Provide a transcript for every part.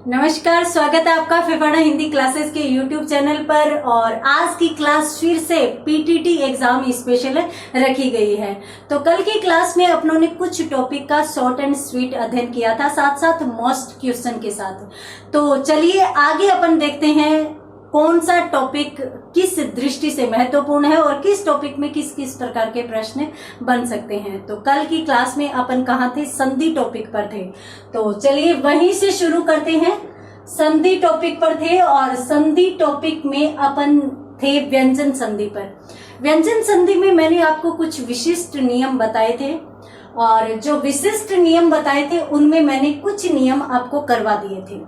नमस्कार, स्वागत है आपका फिफाना हिंदी क्लासेस के YouTube चैनल पर। और आज की क्लास फिर से पीटीटी एग्जाम स्पेशल रखी गई है। तो कल की क्लास में अपनों ने कुछ टॉपिक का शॉर्ट एंड स्वीट अध्ययन किया था, साथ साथ मोस्ट क्वेश्चन के साथ। तो चलिए आगे अपन देखते हैं कौन सा टॉपिक किस दृष्टि से महत्वपूर्ण है और किस टॉपिक में किस किस प्रकार के प्रश्न बन सकते हैं। तो कल की क्लास में अपन कहाँ थे? संधि टॉपिक पर थे। तो चलिए वहीं से शुरू करते हैं। संधि टॉपिक पर थे और संधि टॉपिक में अपन थे व्यंजन संधि पर। व्यंजन संधि में मैंने आपको कुछ विशिष्ट नियम बताए थे और जो विशिष्ट नियम बताए थे उनमें मैंने कुछ नियम आपको करवा दिए थे।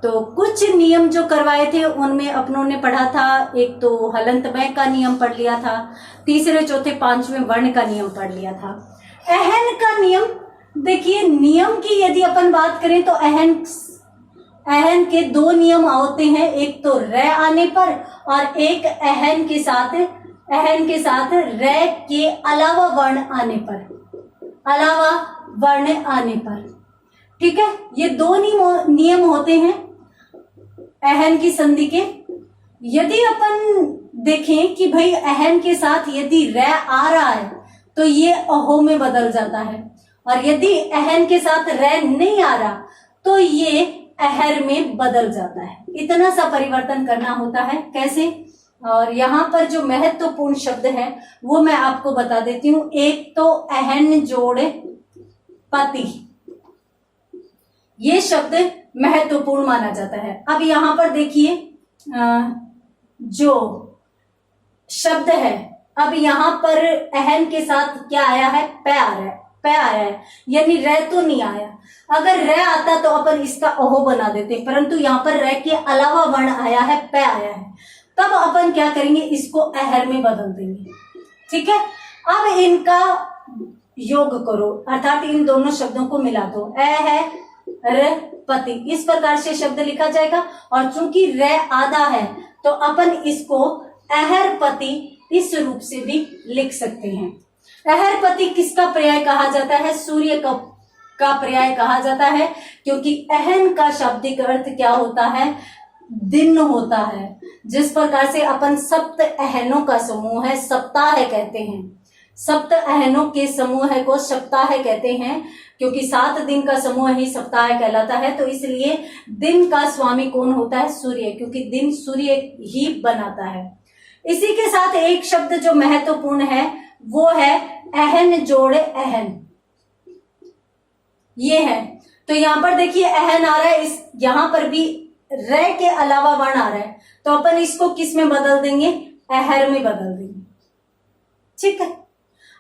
तो कुछ नियम जो करवाए थे उनमें अपनों ने पढ़ा था, एक तो हलंत ब का नियम पढ़ लिया था, तीसरे चौथे पांचवें वर्ण का नियम पढ़ लिया था। अहन का नियम, देखिए नियम की यदि अपन बात करें तो अहन के दो नियम होते हैं, एक तो र आने पर और एक अहन के साथ र के अलावा वर्ण आने पर, ठीक है। ये दो नियम होते हैं अहन की संधि के। यदि अपन देखें कि भाई अहन के साथ यदि र आ रहा है तो ये अहो में बदल जाता है, और यदि अहन के साथ र नहीं आ रहा तो ये अहर में बदल जाता है। इतना सा परिवर्तन करना होता है। कैसे? और यहाँ पर जो महत्वपूर्ण शब्द है वो मैं आपको बता देती हूँ। एक तो अहन जोड़ पति, ये शब्द महत्वपूर्ण माना जाता है। अब यहाँ पर देखिए जो शब्द है, अब यहाँ पर अहन के साथ क्या आया है? प आया है, यानी र तो नहीं आया। अगर र आता तो अपन इसका अहो बना देते, परंतु यहाँ पर र के अलावा वर्ण आया है, प आया है, तब अपन क्या करेंगे? इसको अहर में बदल देंगे, ठीक है। अब इनका योग करो, अर्थात इन दोनों शब्दों को मिला दो। र पति, इस प्रकार से शब्द लिखा जाएगा। और चूंकि र आधा है तो अपन इसको अहर पति इस रूप से भी लिख सकते हैं। अहर पति किसका पर्याय कहा जाता है? सूर्य का पर्याय कहा जाता है, क्योंकि अहन का शाब्दिक अर्थ क्या होता है? दिन होता है। जिस प्रकार से अपन सप्त अहनों का समूह है, सप्ताह कहते हैं, सप्त अहनों के समूह को सप्ताह कहते हैं, क्योंकि 7 दिन का समूह ही सप्ताह कहलाता है। तो इसलिए दिन का स्वामी कौन होता है? सूर्य, क्योंकि दिन सूर्य ही बनाता है। इसी के साथ एक शब्द जो महत्वपूर्ण है वो है अहन जोड़ अहन, ये है। तो यहाँ पर देखिए अहन आ रहा है, इस यहाँ पर भी र के अलावा वर्ण आ रहा है, तो अपन इसको किस में बदल देंगे? अहर में बदल देंगे, ठीक है।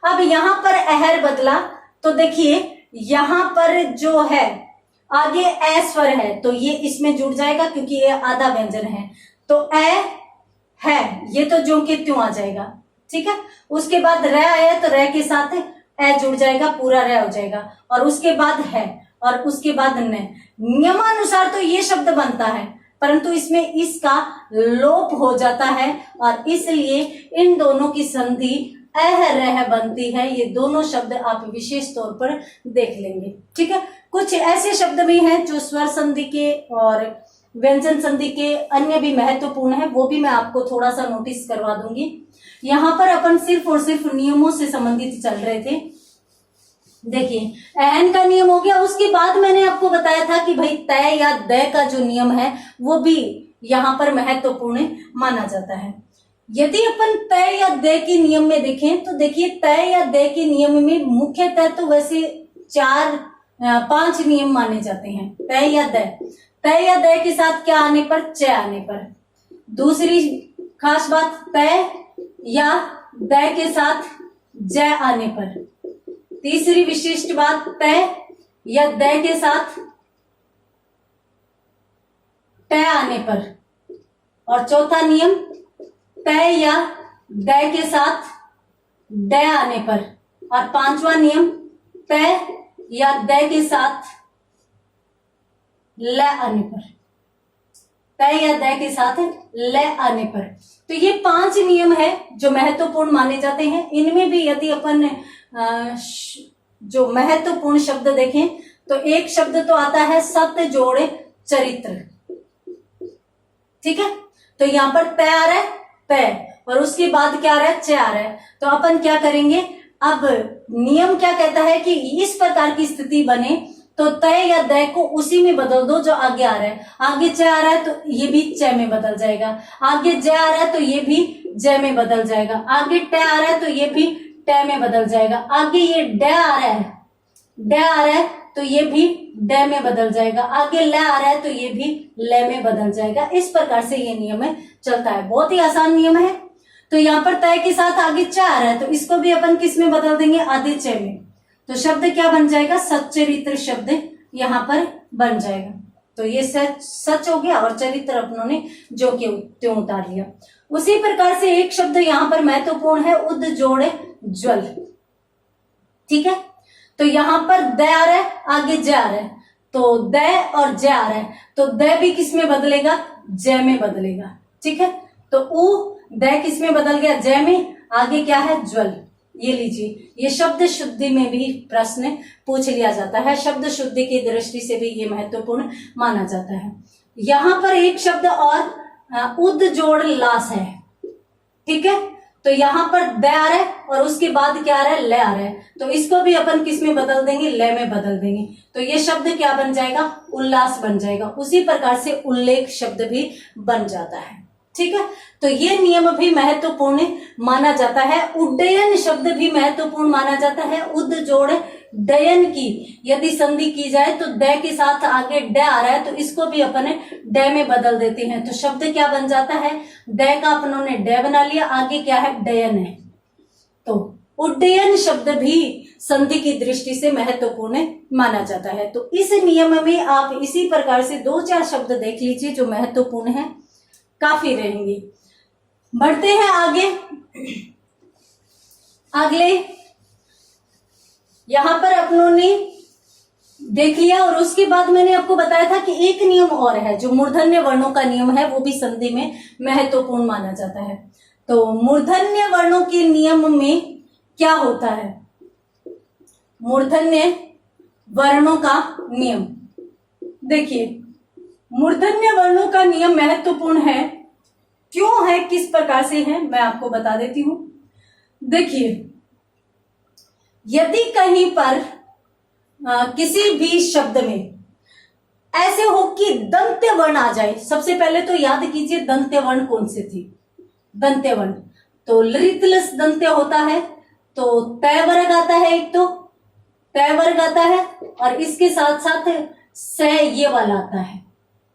अब यहाँ पर अहर बदला तो देखिए यहाँ पर जो है आगे ए स्वर है तो ये इसमें जुड़ जाएगा, क्योंकि ये आधा व्यंजन है। तो ए है, ये तो जो के त्यों आ जाएगा, ठीक है। उसके बाद र आया तो र के साथ ए जुड़ जाएगा, पूरा र हो जाएगा। और उसके बाद है और उसके बाद न। नियमानुसार तो ये शब्द बनता है, परंतु इसमें इसका लोप हो जाता है और इसलिए इन दोनों की संधि अह रह बनती है। ये दोनों शब्द आप विशेष तौर पर देख लेंगे, ठीक है। कुछ ऐसे शब्द भी हैं जो स्वर संधि के और व्यंजन संधि के अन्य भी महत्वपूर्ण है, वो भी मैं आपको थोड़ा सा नोटिस करवा दूंगी। यहाँ पर अपन सिर्फ और सिर्फ नियमों से संबंधित चल रहे थे। देखिए अहन का नियम हो गया, उसके बाद मैंने आपको बताया था कि भाई तय या द का जो नियम है वो भी यहाँ पर महत्वपूर्ण माना जाता है। यदि अपन तय या द के नियम में देखें तो देखिए तय या द के नियम में मुख्यतः तो वैसे 5 नियम माने जाते हैं। तय या द के साथ क्या आने पर? च आने पर। दूसरी खास बात तय या द के साथ ज आने पर। तीसरी विशिष्ट बात तय या द के साथ ट आने पर। और चौथा नियम तय या द के साथ ड आने पर। और पांचवा नियम तय या द के साथ ल आने पर। तय या द के साथ ल आने पर। तो ये 5 नियम है जो महत्वपूर्ण माने जाते हैं। इनमें भी यदि अपन जो महत्वपूर्ण शब्द देखें तो एक शब्द तो आता है सत जोड़ चरित्र। ठीक है, तो यहां पर तय आ रहा है, तय, और उसके बाद क्या आ रहा है, च आ रहा है। तो अपन क्या करेंगे, अब नियम क्या कहता है कि इस प्रकार की स्थिति बने तो तय या दय को उसी में बदल दो जो आगे आ रहा है। आगे च आ रहा है तो ये भी च में बदल जाएगा, आगे ज आ रहा है तो ये भी ज में बदल जाएगा, आगे ट आ रहा है तो ये भी ट में बदल जाएगा, आगे ये ड आ रहा है, ड आ रहा है तो ये भी ड में बदल जाएगा, आगे ल आ रहा है तो ये भी ल में बदल जाएगा। इस प्रकार से ये नियम चलता है, बहुत ही आसान नियम है। तो यहाँ पर तय के साथ आगे च आ रहा है तो इसको भी अपन किस में बदल देंगे, आधे च में। तो शब्द क्या बन जाएगा, सच्चरित्र शब्द यहाँ पर बन जाएगा। तो ये सच हो गया और चरित्र अपनों ने जो के त्यों उतार लिया। उसी प्रकार से एक शब्द यहाँ पर महत्वपूर्ण है, उद जोड़ ज्वल। ठीक है, तो यहाँ पर द आ रहा है, आगे ज आ रहा है, तो द और ज आ रहा है, तो द भी किस में बदलेगा, ज में बदलेगा। ठीक है, तो उ द किस में बदल गया, ज में, आगे क्या है, ज्वल। ये लीजिए, ये शब्द शुद्धि में भी प्रश्न पूछ लिया जाता है, शब्द शुद्धि की दृष्टि से भी ये महत्वपूर्ण माना जाता है। यहाँ पर एक शब्द और उद जोड़ लास है। ठीक है, तो यहाँ पर द आ रहा है और उसके बाद क्या आ रहा है, ल आ रहा है, तो इसको भी अपन किस में बदल देंगे, ल में बदल देंगे। तो ये शब्द क्या बन जाएगा, उल्लास बन जाएगा। उसी प्रकार से उल्लेख शब्द भी बन जाता है। ठीक है, तो ये नियम भी महत्वपूर्ण माना जाता है। उड्डयन शब्द भी महत्वपूर्ण माना जाता है। उद जोड़ डयन की यदि संधि की जाए तो द के साथ आगे ड आ रहा है तो इसको भी अपन ड में बदल देते हैं, तो शब्द क्या बन जाता है, द का अपनों ने ड बना लिया, आगे क्या है, डयन है। तो उड्डयन शब्द भी संधि की दृष्टि से महत्वपूर्ण माना जाता है। तो इस नियम में आप इसी प्रकार से 2-4 शब्द देख लीजिए जो महत्वपूर्ण है, काफी रहेंगे। बढ़ते हैं आगे। अगले यहां पर अपनों ने देख लिया और उसके बाद मैंने आपको बताया था कि एक नियम और है जो मूर्धन्य वर्णों का नियम है, वो भी संधि में महत्वपूर्ण माना जाता है। तो मूर्धन्य वर्णों के नियम में क्या होता है, मूर्धन्य वर्णों का नियम देखिए, मूर्धन्य वर्णों का नियम महत्वपूर्ण है। क्यों है, किस प्रकार से है, मैं आपको बता देती हूं। देखिए, यदि कहीं पर किसी भी शब्द में ऐसे हो कि दंत्य वर्ण आ जाए, सबसे पहले तो याद कीजिए दंत्य वर्ण कौन से थे, दंत्य वर्ण तो लृतलस दंत्य होता है, तो तय वर्ग आता है, एक तो तय वर्ग आता है और इसके साथ साथ स ये वाला आता है,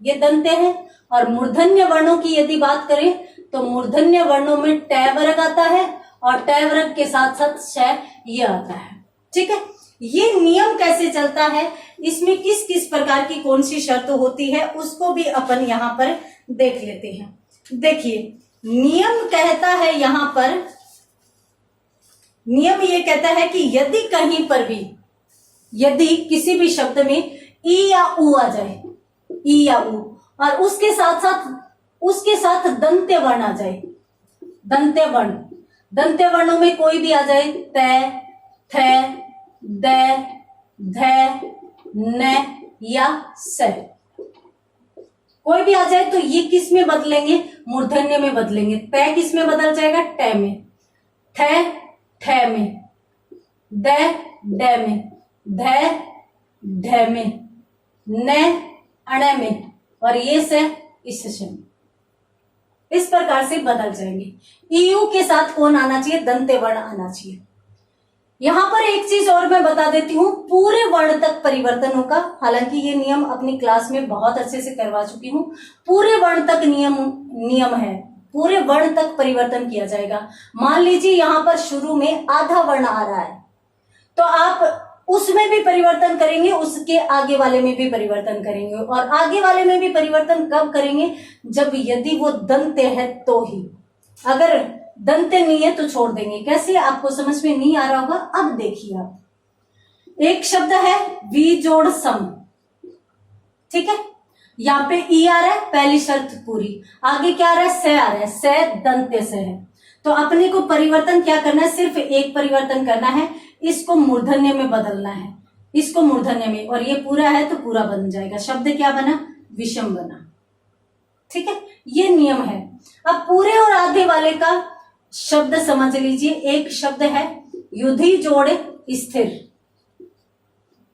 ये दंत्य है। और मूर्धन्य वर्णों की यदि बात करें तो मूर्धन्य वर्णों में टय वर्ग आता है और टय वर्ग के साथ साथ श ये आता है। ठीक है, ये नियम कैसे चलता है, इसमें किस किस प्रकार की कौन सी शर्त होती है, उसको भी अपन यहाँ पर देख लेते हैं। देखिए, नियम कहता है यहाँ पर, नियम ये कहता है कि यदि कहीं पर भी, यदि किसी भी शब्द में ई या उ आ जाए, ई या उ, और उसके साथ दंत्य वर्ण आ जाए, दंत्य वर्ण, दंत्य वर्णों में कोई भी आ जाए, त, थ, द, ध, न या स, कोई भी आ जाए तो ये किस में बदलेंगे, मूर्धन्य में बदलेंगे। त किस में बदल जाएगा, ट में, थ ठ में, द ड में, ध ढ में, न अण में, और ये से इस में, इस प्रकार से बदल जाएंगे। ईयू के साथ कौन आना चाहिए, दंत्य वर्ण आना चाहिए। यहां पर एक चीज और मैं बता देती हूं, पूरे वर्ण तक परिवर्तन होगा। हालांकि ये नियम अपनी क्लास में बहुत अच्छे से करवा चुकी हूं। पूरे वर्ण तक नियम है, पूरे वर्ण तक परिवर्तन किया जाएगा। मान लीजिए यहां पर शुरू में आधा वर्ण आ रहा है तो आप उसमें भी परिवर्तन करेंगे, उसके आगे वाले में भी परिवर्तन करेंगे, और आगे वाले में भी परिवर्तन कब करेंगे, जब यदि वो दंत्य है तो ही। अगर दंत्य नहीं है तो छोड़ देंगे। कैसे, आपको समझ में नहीं आ रहा होगा, अब देखिए आप, एक शब्द है वी जोड़ सम, ठीक है, यहाँ पे ई आ रहा है, पहली शर्त पूरी, आगे क्या आ रहा है, से आ रहा है, से दंत्य से है, तो अपने को परिवर्तन क्या करना है, सिर्फ एक परिवर्तन करना है, इसको मूर्धन्य में बदलना है, इसको मूर्धन्य में, और ये पूरा है तो पूरा बन जाएगा। शब्द क्या बना, विषम बना। ठीक है, ये नियम है। अब पूरे और आधे वाले का शब्द समझ लीजिए। एक शब्द है युधि जोड़ स्थिर,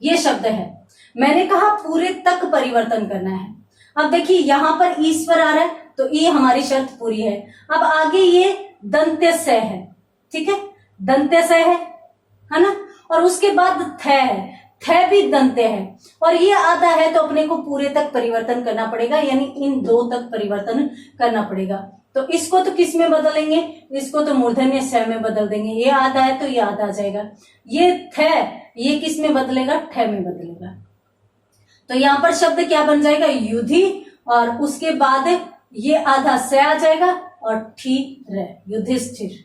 ये शब्द है। मैंने कहा पूरे तक परिवर्तन करना है। अब देखिए यहां पर ईश्वर आ रहा है तो ये हमारी शर्त पूरी है। अब आगे ये दंत्य स है, ठीक है, दंत्य स है ना, और उसके बाद थ है, थ भी दंत्य है, और ये आधा है तो अपने को पूरे तक परिवर्तन करना पड़ेगा, यानी इन दो तक परिवर्तन करना पड़ेगा। तो इसको तो किस में बदलेंगे, इसको तो मूर्धन्य स में बदल देंगे। ये आधा है तो ये आधा आ जाएगा। ये थ, ये किस में बदलेगा, ठ में बदलेगा। तो यहां पर शब्द क्या बन जाएगा, युधि, और उसके बाद ये आधा स आ जाएगा और ठी र, युधिष्ठिर।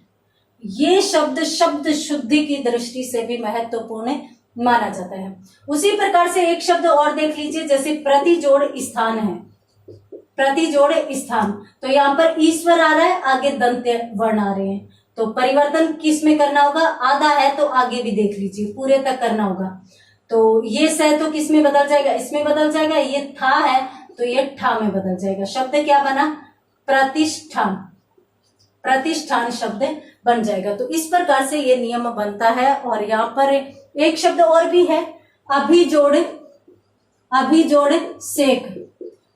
ये शब्द शब्द शुद्धि की दृष्टि से भी महत्वपूर्ण माना जाता है। उसी प्रकार से एक शब्द और देख लीजिए, जैसे प्रतिजोड़ स्थान है, प्रतिजोड़ स्थान। तो यहाँ पर ईश्वर आ रहा है, आगे दंत्य वर्ण आ रहे हैं, तो परिवर्तन किस में करना होगा, आधा है तो आगे भी देख लीजिए पूरे तक करना होगा। तो ये स तो किस में बदल जाएगा, इसमें बदल जाएगा। ये था है तो ये ठा में बदल जाएगा। शब्द क्या बना, प्रतिष्ठान, प्रतिष्ठान शब्द बन जाएगा। तो इस प्रकार से ये नियम बनता है। और यहाँ पर एक शब्द और भी है, अभिजोड़, अभिजोड़ सेक।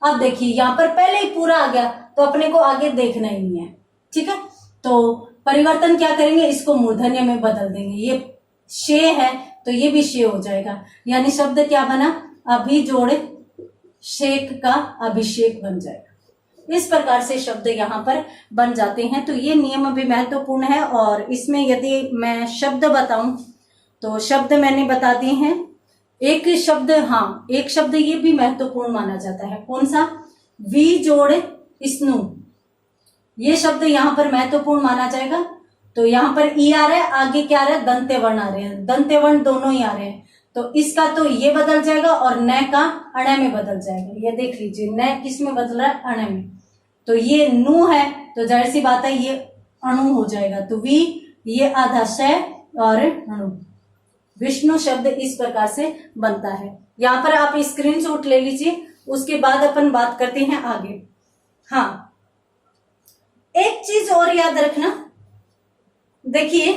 अब देखिए यहाँ पर पहले ही पूरा आ गया तो अपने को आगे देखना ही नहीं है, ठीक है। तो परिवर्तन क्या करेंगे, इसको मूर्धन्य में बदल देंगे। ये शे है तो ये भी शे हो जाएगा, यानी शब्द क्या बना, अभिजोड़ शेक का अभिषेक बन जाएगा। इस प्रकार से शब्द यहाँ पर बन जाते हैं। तो ये नियम भी महत्वपूर्ण है। और इसमें यदि मैं शब्द बताऊं तो शब्द मैंने बता दिए हैं। एक शब्द, हाँ एक शब्द ये भी महत्वपूर्ण माना जाता है, कौन सा, वी जोड़ स्नु। ये शब्द यहाँ पर महत्वपूर्ण माना जाएगा। तो यहाँ पर ई आ रहा है, आगे क्या आ रहा है, दंत्य वर्ण आ रहे हैं, दंत्य वर्ण दोनों ही आ रहे हैं। तो इसका तो ये बदल जाएगा और न का अण में बदल जाएगा। ये देख लीजिए, न किस में बदल रहा है, अण में। तो ये नु है तो जाहिर सी बात है ये अणु हो जाएगा। तो वी, ये आधा श और अणु, विष्णु शब्द इस प्रकार से बनता है। यहाँ पर आप स्क्रीनशॉट ले लीजिए, उसके बाद अपन बात करते हैं आगे। हाँ, एक चीज और याद रखना, देखिए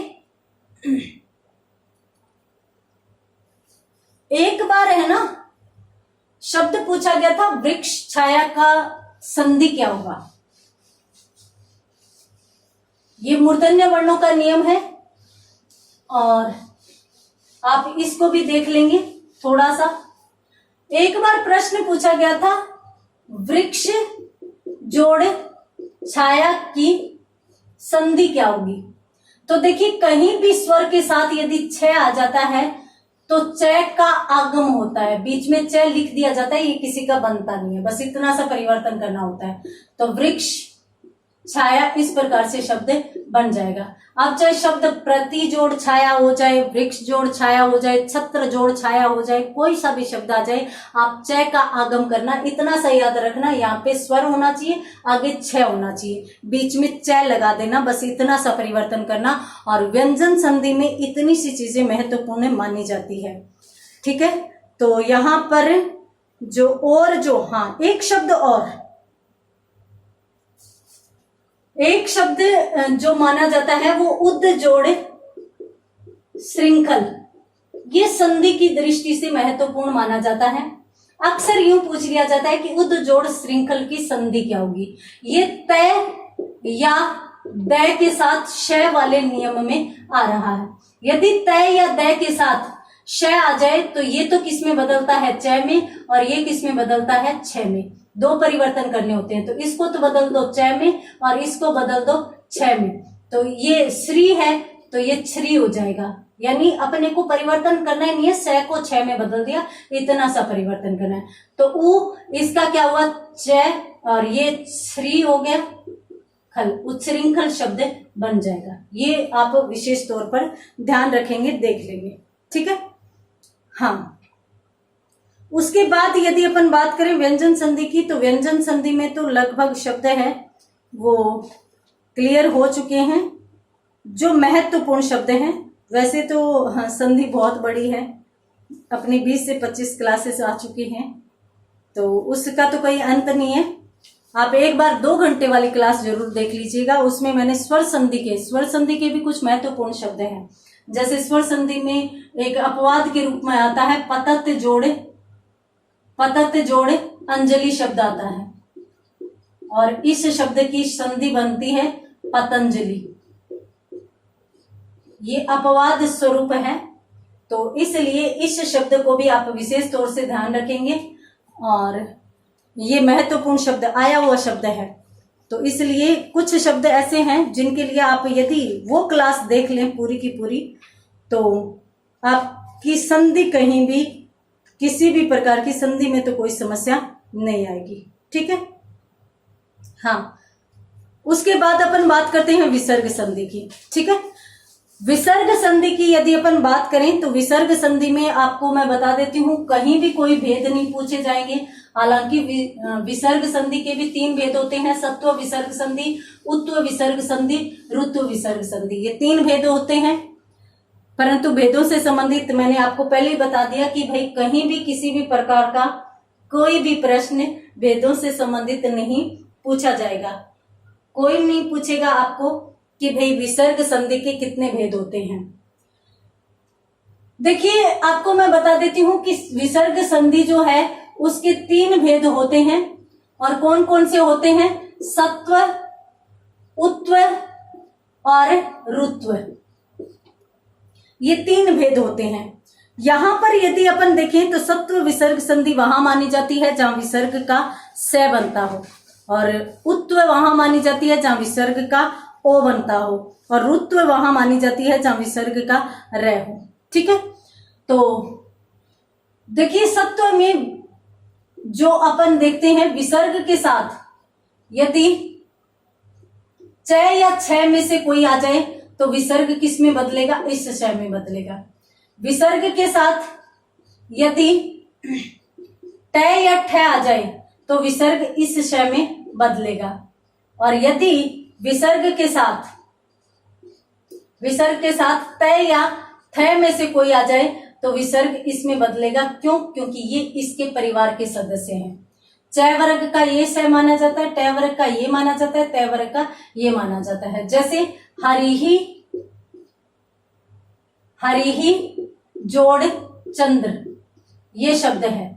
एक बार है ना शब्द पूछा गया था, वृक्ष छाया का संधि क्या होगा। ये मूर्धन्य वर्णों का नियम है और आप इसको भी देख लेंगे थोड़ा सा। एक बार प्रश्न पूछा गया था, वृक्ष जोड़ छाया की संधि क्या होगी। तो देखिए कहीं भी स्वर के साथ यदि छ आ जाता है तो च का आगम होता है, बीच में च लिख दिया जाता है, ये किसी का बनता नहीं है, बस इतना सा परिवर्तन करना होता है। तो वृक्ष छाया इस प्रकार से शब्द बन जाएगा। अब चाहे शब्द प्रति जोड़ छाया हो जाए, वृक्ष जोड़ छाया हो जाए, छत्र जोड़ छाया हो जाए, कोई सा भी शब्द आ जाए, आप च का आगम करना, इतना सा याद रखना, यहाँ पे स्वर होना चाहिए, आगे छ होना चाहिए, बीच में च लगा देना, बस इतना सा परिवर्तन करना। और व्यंजन संधि में इतनी सी चीजें महत्वपूर्ण मानी जाती है, ठीक है। तो यहाँ पर जो और जो, हाँ एक शब्द और, एक शब्द जो माना जाता है वो उद जोड़ श्रृंखल, ये संधि की दृष्टि से महत्वपूर्ण माना जाता है। अक्सर यूं पूछ लिया जाता है कि उद जोड़ श्रृंखल की संधि क्या होगी। ये तय या द के साथ श वाले नियम में आ रहा है। यदि तय या द के साथ श आ जाए तो ये तो किस में बदलता है, च में, और ये किस में बदलता है, छ में। दो परिवर्तन करने होते हैं, तो इसको तो बदल दो च में और इसको बदल दो छ में। तो ये श्री है तो ये छ्री हो जाएगा, यानी अपने को परिवर्तन करना ही नहीं है, स को छ में बदल दिया, इतना सा परिवर्तन करना है। तो उ, इसका क्या हुआ, च, और ये श्री हो गया, खल, उच्छृंखल शब्द बन जाएगा। ये आप विशेष तौर पर ध्यान रखेंगे, देख लेंगे, ठीक है। हाँ, उसके बाद यदि अपन बात करें व्यंजन संधि की, तो व्यंजन संधि में तो लगभग शब्द है वो क्लियर हो चुके हैं। जो महत्वपूर्ण शब्द हैं, वैसे तो हाँ, संधि बहुत बड़ी है, अपनी 20 से 25 क्लासेस आ चुकी हैं, तो उसका तो कोई अंत नहीं है। आप एक बार 2 घंटे वाली क्लास जरूर देख लीजिएगा, उसमें मैंने स्वर संधि के भी कुछ महत्वपूर्ण शब्द हैं। जैसे स्वर संधि में एक अपवाद के रूप में आता है पतत जोड़े अंजलि शब्द आता है, और इस शब्द की संधि बनती है पतंजलि। ये अपवाद स्वरूप है, तो इसलिए इस शब्द को भी आप विशेष तौर से ध्यान रखेंगे। और ये महत्वपूर्ण शब्द आया हुआ शब्द है, तो इसलिए कुछ शब्द ऐसे हैं जिनके लिए आप यदि वो क्लास देख लें पूरी की पूरी, तो आपकी संधि कहीं भी किसी भी प्रकार की संधि में तो कोई समस्या नहीं आएगी। ठीक है। हाँ, उसके बाद अपन बात करते हैं विसर्ग संधि की। ठीक है। विसर्ग संधि की यदि अपन बात करें तो विसर्ग संधि में आपको मैं बता देती हूँ, कहीं भी कोई भेद नहीं पूछे जाएंगे। हालांकि विसर्ग संधि के भी 3 भेद होते हैं, सत्व विसर्ग संधि, उत्व विसर्ग संधि, ऋत्व विसर्ग संधि। ये 3 भेद होते हैं, परंतु भेदों से संबंधित मैंने आपको पहले ही बता दिया कि भाई कहीं भी किसी भी प्रकार का कोई भी प्रश्न भेदों से संबंधित नहीं पूछा जाएगा। कोई नहीं पूछेगा आपको कि भाई विसर्ग संधि के कितने भेद होते हैं। देखिए, आपको मैं बता देती हूं कि विसर्ग संधि जो है उसके 3 भेद होते हैं, और कौन कौन से होते हैं? सत्व, उत्व और ऋत्व। ये 3 भेद होते हैं। यहां पर यदि अपन देखें तो सत्व विसर्ग संधि वहां मानी जाती है जहां विसर्ग का स बनता हो, और उत्व वहां मानी जाती है जहां विसर्ग का ओ बनता हो, और ऋत्व वहां मानी जाती है जहां विसर्ग का र हो। ठीक है। तो देखिए, सत्व में जो अपन देखते हैं विसर्ग के साथ यदि च या छ में से कोई आ जाए तो विसर्ग किस में बदलेगा? इस श में बदलेगा। विसर्ग के साथ यदि ट या ठ आ जाए तो विसर्ग इस श में बदलेगा, और यदि विसर्ग के साथ त या थ में से कोई आ जाए तो विसर्ग इसमें बदलेगा। क्यों? क्योंकि ये इसके परिवार के सदस्य हैं। च वर्ग का ये स माना जाता है, ट वर्ग का ये माना जाता है, त वर्ग का ये माना जाता है। जैसे हरिही जोड़ चंद्र, ये शब्द है,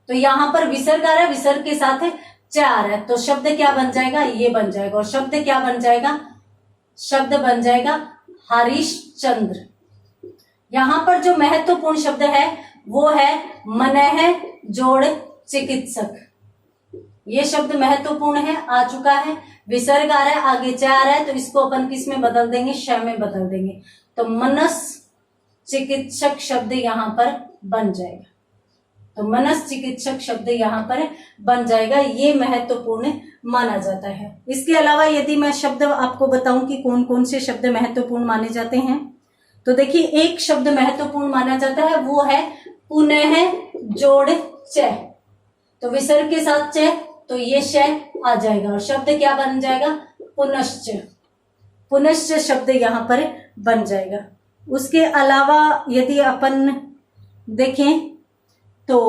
तो यहां पर विसर्ग आ रहा है, विसर्ग के साथ च आ रहा है, तो शब्द क्या बन जाएगा? ये बन जाएगा। और शब्द क्या बन जाएगा? शब्द बन जाएगा हरिश्चंद्र। यहां पर जो महत्वपूर्ण शब्द है वो है मनः जोड़ चिकित्सक। ये शब्द महत्वपूर्ण है, आ चुका है। विसर्ग आ रहा है, आगे च आ रहा है, तो इसको अपन किस में बदल देंगे? श में बदल देंगे, तो मनस चिकित्सक शब्द यहां पर बन जाएगा। तो मनस चिकित्सक शब्द यहां पर बन जाएगा। ये महत्वपूर्ण माना जाता है। इसके अलावा यदि मैं शब्द आपको बताऊं कि कौन कौन से शब्द महत्वपूर्ण माने जाते हैं, तो देखिए, एक शब्द महत्वपूर्ण माना जाता है, वो है पुनः जोड़ च। तो विसर्ग के साथ च, तो ये श आ जाएगा, और शब्द क्या बन जाएगा? पुनश्च। पुनश्च शब्द यहां पर बन जाएगा। उसके अलावा यदि अपन देखें तो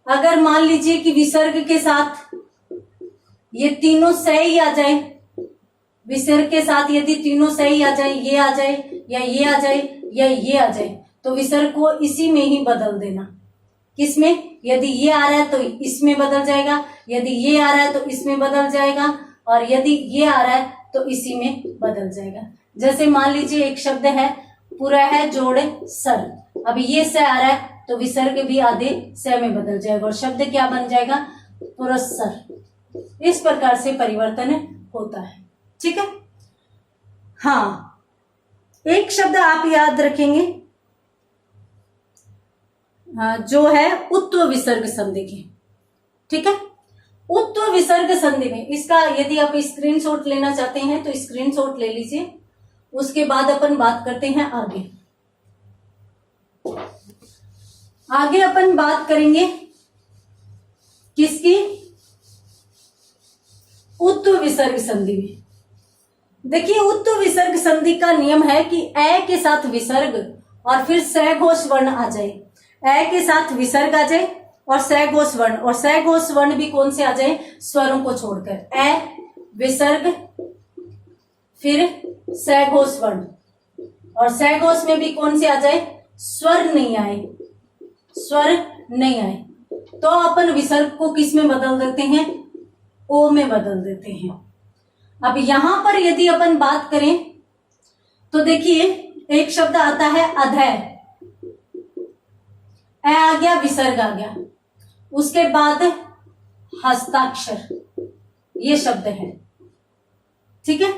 अगर मान लीजिए कि विसर्ग के साथ ये तीनों स ही आ जाए, विसर्ग के साथ यदि तीनों सही आ जाए, ये आ जाए या ये आ जाए या ये आ जाए, तो विसर्ग को इसी में ही बदल देना। किसमें? यदि ये आ रहा है तो इसमें बदल जाएगा, यदि ये आ रहा है तो इसमें बदल जाएगा, और यदि ये आ रहा है तो इसी में बदल जाएगा। जैसे मान लीजिए एक शब्द है पुरः जोड़ सर, अब ये स आ रहा है तो विसर्ग भी आधे स में बदल जाएगा, और शब्द क्या बन जाएगा? पुरस्सर। इस प्रकार से परिवर्तन होता है। ठीक है। हाँ, एक शब्द आप याद रखेंगे जो है उत्व विसर्ग संधि की। ठीक है। उत्व विसर्ग संधि में इसका यदि आप स्क्रीनशॉट लेना चाहते हैं तो स्क्रीनशॉट ले लीजिए। उसके बाद अपन बात करते हैं आगे अपन बात करेंगे किसकी? उत्व विसर्ग संधि में। देखिए, उत्व विसर्ग संधि का नियम है कि ए के साथ विसर्ग और फिर स घोष वर्ण आ जाए। ए के साथ विसर्ग आ जाए और सैघोष वर्ण, और सैघोष वर्ण भी कौन से आ जाए, स्वरों को छोड़कर, ए विसर्ग फिर सैघोष वर्ण, और सैघोष में भी कौन से आ जाए, स्वर नहीं आए, स्वर नहीं आए, तो अपन विसर्ग को किस में बदल देते हैं, ओ में बदल देते हैं। अब यहां पर यदि अपन बात करें तो देखिए एक शब्द आता है अधय, ए आ गया, विसर्ग आ गया, उसके बाद हस्ताक्षर, ये शब्द है, ठीक है।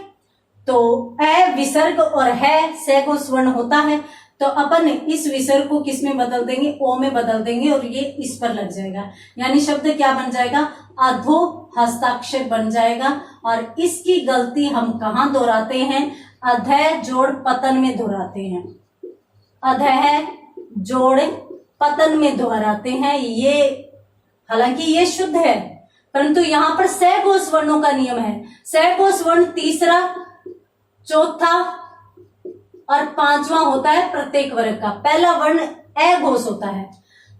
तो ए विसर्ग और है सैघोष वर्ण होता है, तो अपन इस विसर्ग को किस में बदल देंगे, ओ में बदल देंगे, और ये इस पर लग जाएगा, यानी शब्द क्या बन जाएगा, अधो हस्ताक्षर बन जाएगा। और इसकी गलती हम कहां दोहराते हैं, अधय जोड़ पतन में दोहराते हैं, अधय जोड़ पतन में दोहराते हैं। ये हालांकि ये शुद्ध है, परंतु यहां पर सैघोष वर्णों का नियम है। सैघोष वर्ण तीसरा, चौथा और पांचवा होता है प्रत्येक वर्ग का, पहला वर्ण ए घोष होता है।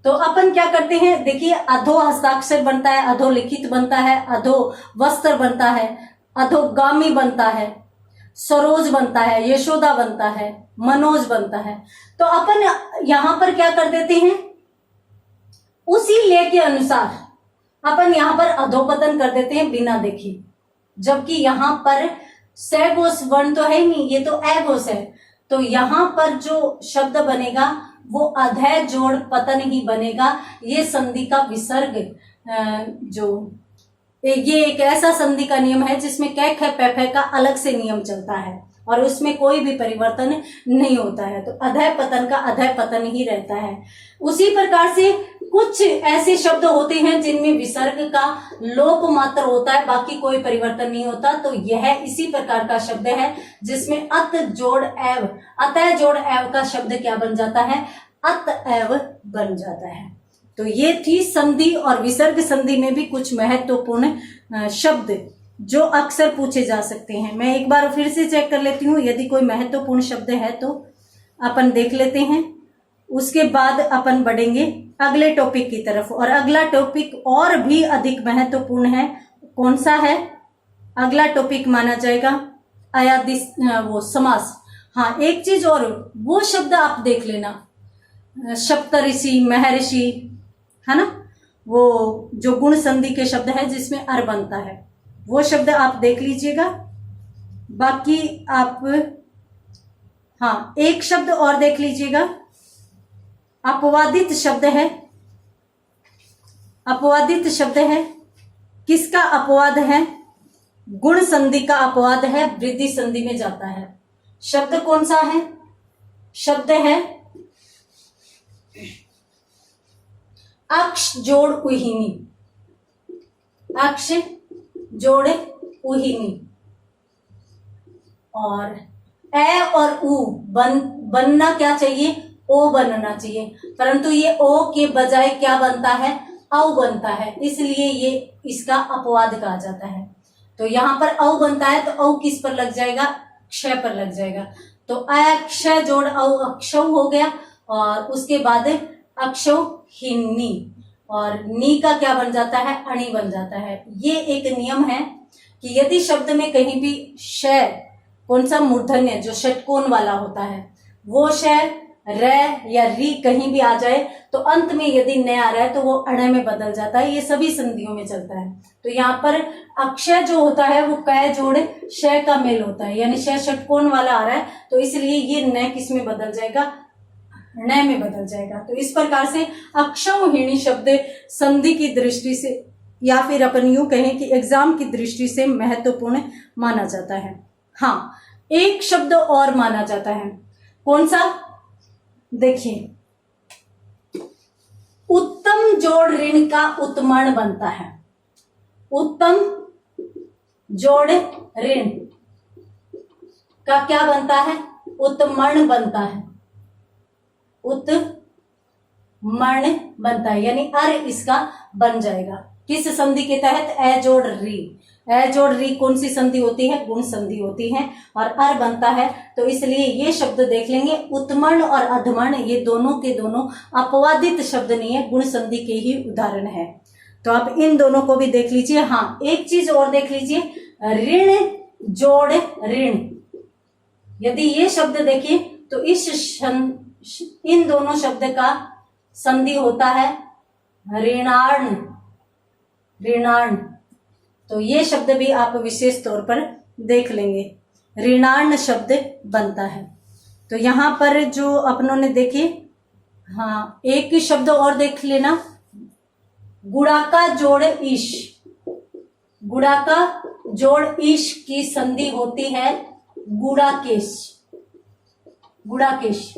तो अपन क्या करते हैं, देखिए अधो हस्ताक्षर बनता है, अधो लिखित बनता है, अधो वस्त्र बनता है, अधोगामी बनता है, सरोज बनता है, यशोदा बनता है, मनोज बनता है। तो अपन यहां पर क्या कर देते हैं, उसी ले के अनुसार अपन यहां पर अधोपतन कर देते हैं बिना देखे, जबकि यहां पर सैघोष वर्ण तो है नहीं, ये तो अघोष है। तो यहां पर जो शब्द बनेगा वो अधय जोड़ पतन ही बनेगा। ये संधि का विसर्ग जो ये एक ऐसा संधि का नियम है जिसमें कै ख पै फै का अलग से नियम चलता है और उसमें कोई भी परिवर्तन नहीं होता है। तो अधय पतन का अधय पतन ही रहता है। उसी प्रकार से कुछ ऐसे शब्द होते हैं जिनमें विसर्ग का लोप मात्र होता है, बाकी कोई परिवर्तन नहीं होता। तो यह इसी प्रकार का शब्द है जिसमें अत जोड़ एव, अतः जोड़ एव का शब्द क्या बन जाता है, अत एव बन जाता है। तो ये थी संधि और विसर्ग संधि में भी कुछ महत्वपूर्ण शब्द जो अक्सर पूछे जा सकते हैं। मैं एक बार फिर से चेक कर लेती हूँ, यदि कोई महत्वपूर्ण शब्द है तो अपन देख लेते हैं, उसके बाद अपन बढ़ेंगे अगले टॉपिक की तरफ। और अगला टॉपिक और भी अधिक महत्वपूर्ण है। कौन सा है अगला टॉपिक माना जाएगा, अयादि वो समास। हाँ, एक चीज और, वो शब्द आप देख लेना, सप्तऋषि, महर्षि, है ना, वो जो गुण संधि के शब्द है जिसमें अर बनता है, वो शब्द आप देख लीजिएगा। बाकी आप हाँ एक शब्द और देख लीजिएगा, अपवादित शब्द है। अपवादित शब्द है, किसका अपवाद है, गुण संधि का अपवाद है, वृद्धि संधि में जाता है। शब्द कौन सा है, शब्द है अक्ष जोड़ उहिनी, अक्ष जोड़ उहिनी। और ए और उ बनना क्या चाहिए, ओ बनना चाहिए, परंतु ये ओ के बजाय क्या बनता है, औ बनता है, इसलिए ये इसका अपवाद कहा जाता है। तो यहां पर औ बनता है तो औ किस पर लग जाएगा, क्षय पर लग जाएगा। तो अक्षय जोड़ औ अक्षौ हो गया, और उसके बाद अक्षौ हिन्नी, और नी का क्या बन जाता है, अणी बन जाता है। ये एक नियम है कि यदि शब्द में कहीं भी शय, कौन सा मूर्धन्य जो षटकोण वाला होता है, वो शय र या री कहीं भी आ जाए तो अंत में यदि न आ रहा है तो वो अण में बदल जाता है। ये सभी संधियों में चलता है। तो यहाँ पर अक्षय जो होता है वो कै जोड़ शय का मेल होता है, यानी शय षटकोण वाला आ रहा है, तो इसलिए ये न किस में बदल जाएगा, न में बदल जाएगा। तो इस प्रकार से अक्षौहिणी शब्द संधि की दृष्टि से, या फिर अपन यूं कहें कि एग्जाम की दृष्टि से महत्वपूर्ण माना जाता है। हाँ, एक शब्द और माना जाता है, कौन सा, देखिए उत्तम जोड़ ऋण का उत्मर्ण बनता है। उत्तम जोड़ ऋण का क्या बनता है, उत्मर्ण बनता है, उत्मर्ण बनता है, यानी अर इसका बन जाएगा। किस संधि के तहत, ए जोड़ री। ए जोड़ री कौन सी संधि होती है? गुण संधि होती है और अर बनता है। तो इसलिए ये शब्द देख लेंगे। उत्मर्ण और अधमर्ण ये दोनों के दोनों अपवादित शब्द नहीं है, गुण संधि के ही उदाहरण है। तो आप इन दोनों को भी देख लीजिए। हाँ, एक चीज और देख लीजिए, ऋण जोड़ ऋण। यदि ये शब्द देखिए तो इन दोनों शब्द का संधि होता है ऋणार्ण, ऋणार्ण। तो ये शब्द भी आप विशेष तौर पर देख लेंगे, ऋणार्ण शब्द बनता है। तो यहां पर जो अपनों ने देखे, हाँ एक शब्द और देख लेना, गुणाका जोड़ ईश। गुणाका जोड़ ईश की संधि होती है गुणाकेश। गुणाकेश,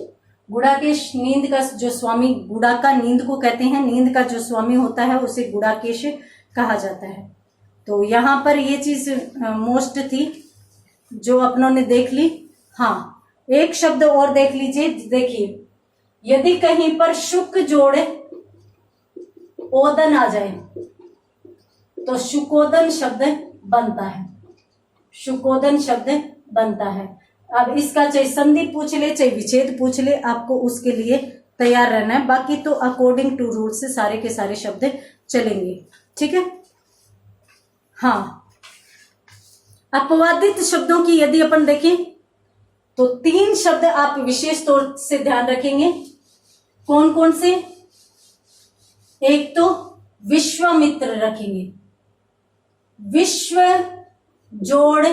गुणाकेश नींद का जो स्वामी, गुणाका नींद को कहते हैं, नींद का जो स्वामी होता है उसे गुणाकेश कहा जाता है। तो यहां पर ये चीज मोस्ट थी जो अपनों ने देख ली। हाँ, एक शब्द और देख लीजिए। देखिए, यदि कहीं पर शुक जोड़ ओदन आ जाए तो शुकोदन शब्द बनता है, शुकोदन शब्द बनता है। अब इसका चाहे संधि पूछ ले चाहे विच्छेद पूछ ले, आपको उसके लिए तैयार रहना है। बाकी तो अकॉर्डिंग टू रूल से सारे के सारे शब्द चलेंगे, ठीक है। हाँ, अपवादित शब्दों की यदि अपन देखें तो 3 शब्द आप विशेष तौर से ध्यान रखेंगे। कौन कौन से? एक तो विश्वामित्र रखेंगे, विश्व जोड़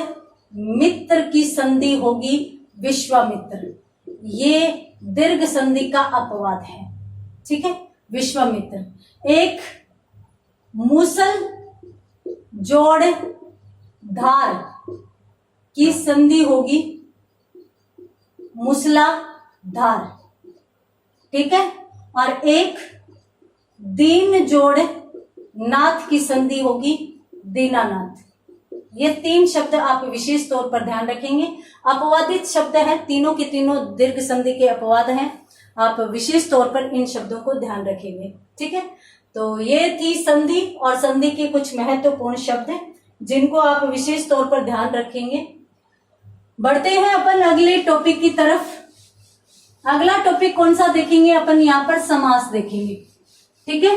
मित्र की संधि होगी विश्वामित्र। ये दीर्घ संधि का अपवाद है, ठीक है, विश्वामित्र। एक मूसल जोड़ धार की संधि होगी मूसलाधार, ठीक है। और एक दीन जोड़ नाथ की संधि होगी दीनानाथ। ये 3 शब्द आप विशेष तौर पर ध्यान रखेंगे। अपवादित शब्द हैं, तीनों के तीनों दीर्घ संधि के अपवाद हैं। आप विशेष तौर पर इन शब्दों को ध्यान रखेंगे, ठीक है। तो ये थी संधि और संधि के कुछ महत्वपूर्ण शब्द जिनको आप विशेष तौर पर ध्यान रखेंगे। बढ़ते हैं अपन अगले टॉपिक की तरफ। अगला टॉपिक कौन सा देखेंगे अपन? यहाँ पर समास देखेंगे, ठीक है।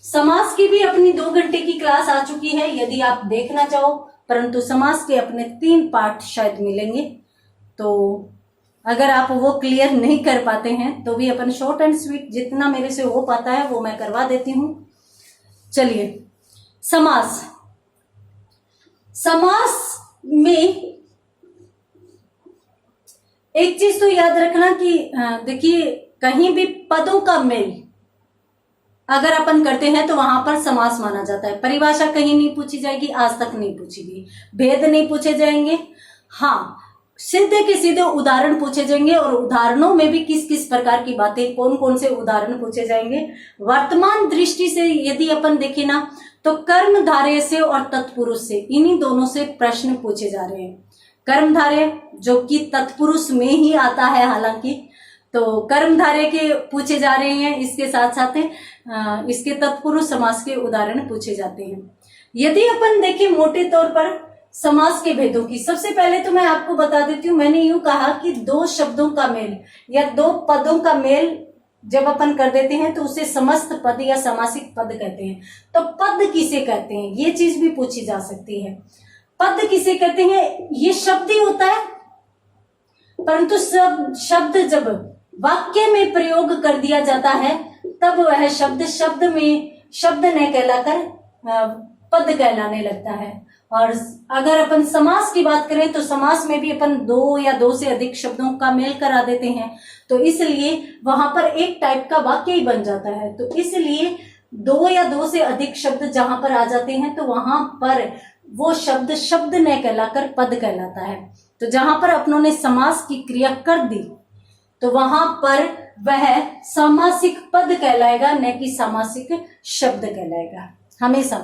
समास की भी अपनी 2 घंटे की क्लास आ चुकी है, यदि आप देखना चाहो, परंतु समास के अपने 3 पार्ट शायद मिलेंगे। तो अगर आप वो क्लियर नहीं कर पाते हैं तो भी अपन शॉर्ट एंड स्वीट जितना मेरे से हो पाता है वो मैं करवा देती हूं। चलिए, समास। समास में एक चीज तो याद रखना कि देखिए, कहीं भी पदों का मेल अगर अपन करते हैं तो वहां पर समास माना जाता है। परिभाषा कहीं नहीं पूछी जाएगी, आज तक नहीं पूछी गई, भेद नहीं पूछे जाएंगे। हाँ, सीधे के सीधे उदाहरण पूछे जाएंगे और उदाहरणों में भी किस किस प्रकार की बातें, कौन कौन से उदाहरण पूछे जाएंगे। वर्तमान दृष्टि से यदि अपन देखें ना तो कर्मधारय से और तत्पुरुष से, इन्हीं दोनों से प्रश्न पूछे जा रहे हैं। कर्मधारय जो कि तत्पुरुष में ही आता है, हालांकि तो कर्मधारय के पूछे जा रहे हैं, इसके साथ साथ इसके तत्पुरुष समास के उदाहरण पूछे जाते हैं। यदि अपन देखें मोटे तौर पर समास के भेदों की, सबसे पहले तो मैं आपको बता देती हूँ, मैंने यूं कहा कि 2 शब्दों का मेल या 2 पदों का मेल जब अपन कर देते हैं तो उसे समस्त पद या समासिक पद कहते हैं। तो पद किसे कहते हैं, ये चीज भी पूछी जा सकती है। पद किसे कहते हैं? ये शब्द ही होता है, परंतु शब्द जब वाक्य में प्रयोग कर दिया जाता है तब वह शब्द शब्द में शब्द न कहलाकर पद कहलाने लगता है। और अगर अपन समास की बात करें तो समास में भी अपन 2 या 2 से अधिक शब्दों का मेल करा देते हैं, तो इसलिए वहां पर एक टाइप का वाक्य ही बन जाता है। तो इसलिए 2 या 2 से अधिक शब्द जहां पर आ जाते हैं तो वहां पर वो शब्द शब्द न कहलाकर पद कहलाता है। तो जहां पर अपनों ने समास की क्रिया कर दी तो वहां पर वह सामासिक पद कहलाएगा, न कि सामासिक शब्द कहलाएगा हमेशा।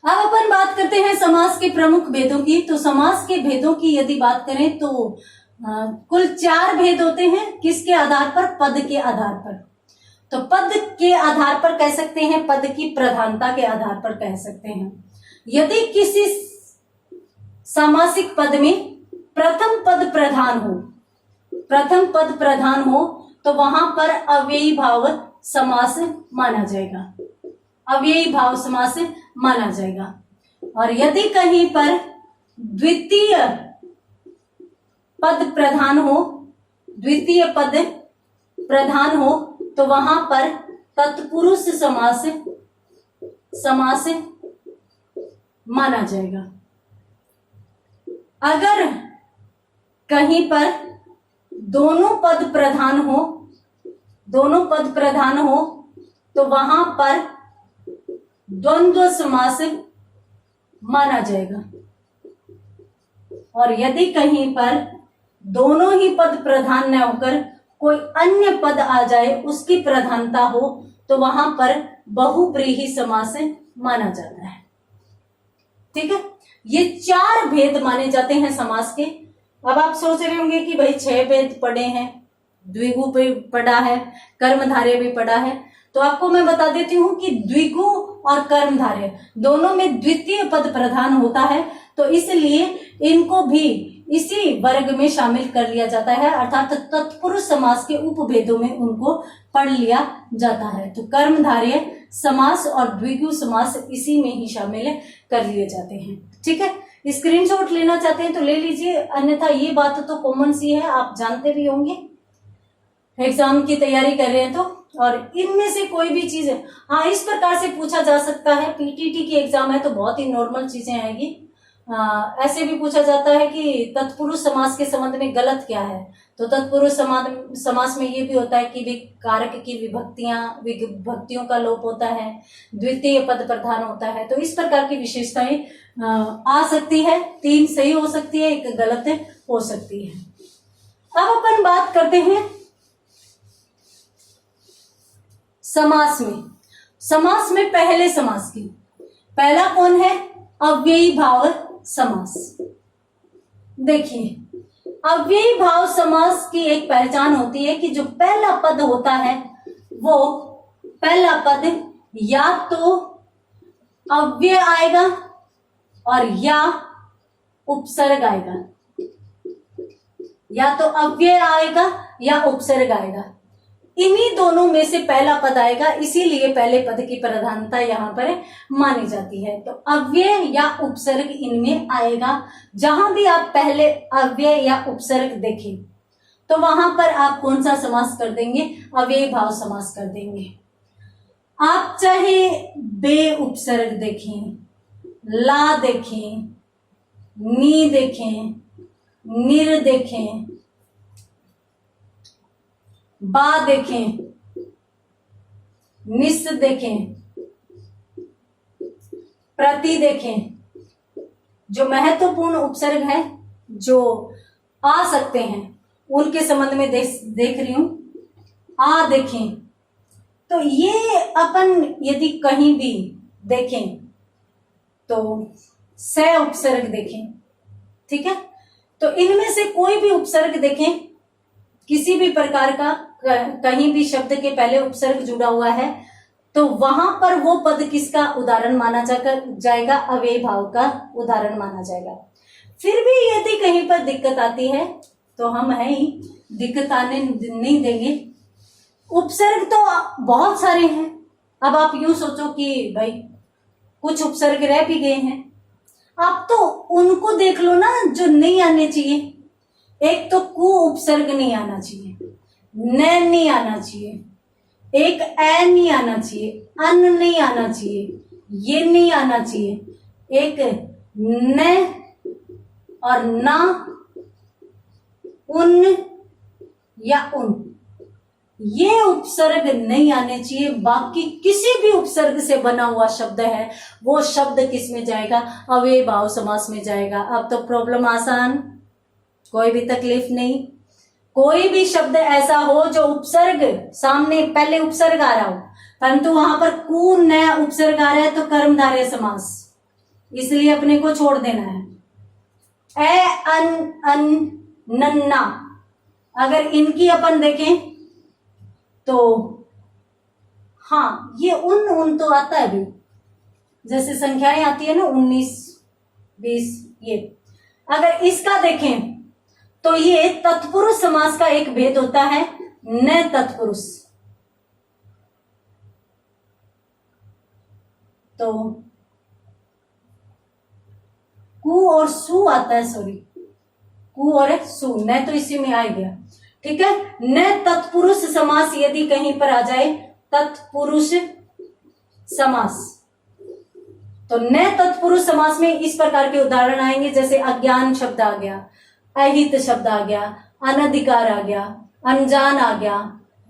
अब अपन बात करते हैं समास के प्रमुख भेदों की। तो समास के भेदों की यदि बात करें तो कुल 4 भेद होते हैं। किसके आधार पर? पद के आधार पर। तो पद के आधार पर कह सकते हैं, पद की प्रधानता के आधार पर कह सकते हैं। यदि किसी सामासिक पद में प्रथम पद प्रधान हो तो वहां पर अव्ययी भाव समास माना जाएगा, अव्ययी भाव समास माना जाएगा। और यदि कहीं पर द्वितीय पद प्रधान हो तो वहां पर तत्पुरुष समास माना जाएगा। अगर कहीं पर दोनों पद प्रधान हो तो वहां पर द्वंद्व समास माना जाएगा। और यदि कहीं पर दोनों ही पद प्रधान न होकर कोई अन्य पद आ जाए, उसकी प्रधानता हो, तो वहां पर बहुव्रीहि समास माना जाता है। ठीक है, ये 4 भेद माने जाते हैं समास के। अब आप सोच रहे होंगे कि भाई 6 भेद पढ़े हैं, द्विगु भी पढ़ा है, कर्मधारय भी पढ़ा है। तो आपको मैं बता देती हूँ कि द्विगु और कर्मधारय दोनों में द्वितीय पद प्रधान होता है, तो इसलिए इनको भी इसी वर्ग में शामिल कर लिया जाता है, अर्थात तत्पुरुष समास के उपभेदों में उनको पढ़ लिया जाता है। तो कर्मधारय समास और द्विगु समास इसी में ही शामिल कर लिए जाते हैं। ठीक है, स्क्रीनशॉट लेना चाहते हैं तो ले लीजिए, अन्यथा ये बात तो कॉमन सी है, आप जानते भी होंगे, एग्जाम की तैयारी कर रहे हैं तो। और इनमें से कोई भी चीज, हाँ, इस प्रकार से पूछा जा सकता है, पीटीटी की एग्जाम है तो बहुत ही नॉर्मल चीजें आएगी। ऐसे भी पूछा जाता है कि तत्पुरुष समास के संबंध में गलत क्या है, तो तत्पुरुष समास में ये भी होता है कि कारक की विभक्तियों का लोप होता है, द्वितीय पद प्रधान होता है। तो इस प्रकार की विशेषताएं आ सकती है, 3 सही हो सकती है, 1 गलत हो सकती है। अब अपन बात करते हैं समास में पहले समास की। पहला कौन है? अव्ययी भाव समास। देखिए, अव्ययी भाव समास की एक पहचान होती है कि जो पहला पद होता है वो पहला पद या तो अव्यय आएगा और या उपसर्ग आएगा, या तो अव्यय आएगा या उपसर्ग आएगा। इन्हीं दोनों में से पहला पद आएगा, इसीलिए पहले पद की प्रधानता यहाँ पर मानी जाती है। तो अव्यय या उपसर्ग इनमें आएगा। जहां भी आप पहले अव्यय या उपसर्ग देखें तो वहां पर आप कौन सा समास कर देंगे? अव्ययी भाव समास कर देंगे। आप चाहे बे उपसर्ग देखें, ला देखें, नी देखें, निर देखें, बा देखें, निस देखें, प्रति देखें, जो महत्वपूर्ण उपसर्ग है जो आ सकते हैं उनके संबंध में देख रही हूं। आ देखें, तो ये अपन यदि कहीं भी देखें तो से उपसर्ग देखें। ठीक है, तो इनमें से कोई भी उपसर्ग देखें, किसी भी प्रकार का कहीं भी शब्द के पहले उपसर्ग जुड़ा हुआ है तो वहां पर वो पद किसका उदाहरण माना जाएगा? अव्ययी भाव का उदाहरण माना जाएगा। फिर भी यदि कहीं पर दिक्कत आती है तो हम है ही, दिक्कत आने नहीं देंगे। उपसर्ग तो बहुत सारे हैं। अब आप यूं सोचो कि भाई कुछ उपसर्ग रह भी गए हैं, आप तो उनको देख लो ना जो नहीं आने चाहिए। एक तो कु उपसर्ग नहीं आना चाहिए, न नहीं आना चाहिए, एक ए नहीं आना चाहिए, अन नहीं आना चाहिए, ये नहीं आना चाहिए, एक न और ना, उन या उन, ये उपसर्ग नहीं आने चाहिए। बाकी किसी भी उपसर्ग से बना हुआ शब्द है वो शब्द किस में जाएगा? अव्ययी भाव समास में जाएगा। अब तो प्रॉब्लम आसान, कोई भी तकलीफ नहीं। कोई भी शब्द ऐसा हो जो उपसर्ग सामने पहले उपसर्ग आ रहा हो परंतु वहां पर कु न उपसर्ग आ रहा है तो कर्मधारय समास, इसलिए अपने को छोड़ देना है। ए अन अन नन्ना, अगर इनकी अपन देखें तो हाँ ये उन तो आता है भी, जैसे संख्याएं आती है ना 19, 20, ये अगर इसका देखें तो ये तत्पुरुष समास का एक भेद होता है, न तत्पुरुष। तो कु और सु आता है, सॉरी कु और सु, न तो इसी में आ गया, ठीक है। न तत्पुरुष समास यदि कहीं पर आ जाए, तत्पुरुष समास, तो न तत्पुरुष समास में इस प्रकार के उदाहरण आएंगे, जैसे अज्ञान शब्द आ गया, अहित शब्द आ गया, अनधिकार आ गया, अनजान आ गया,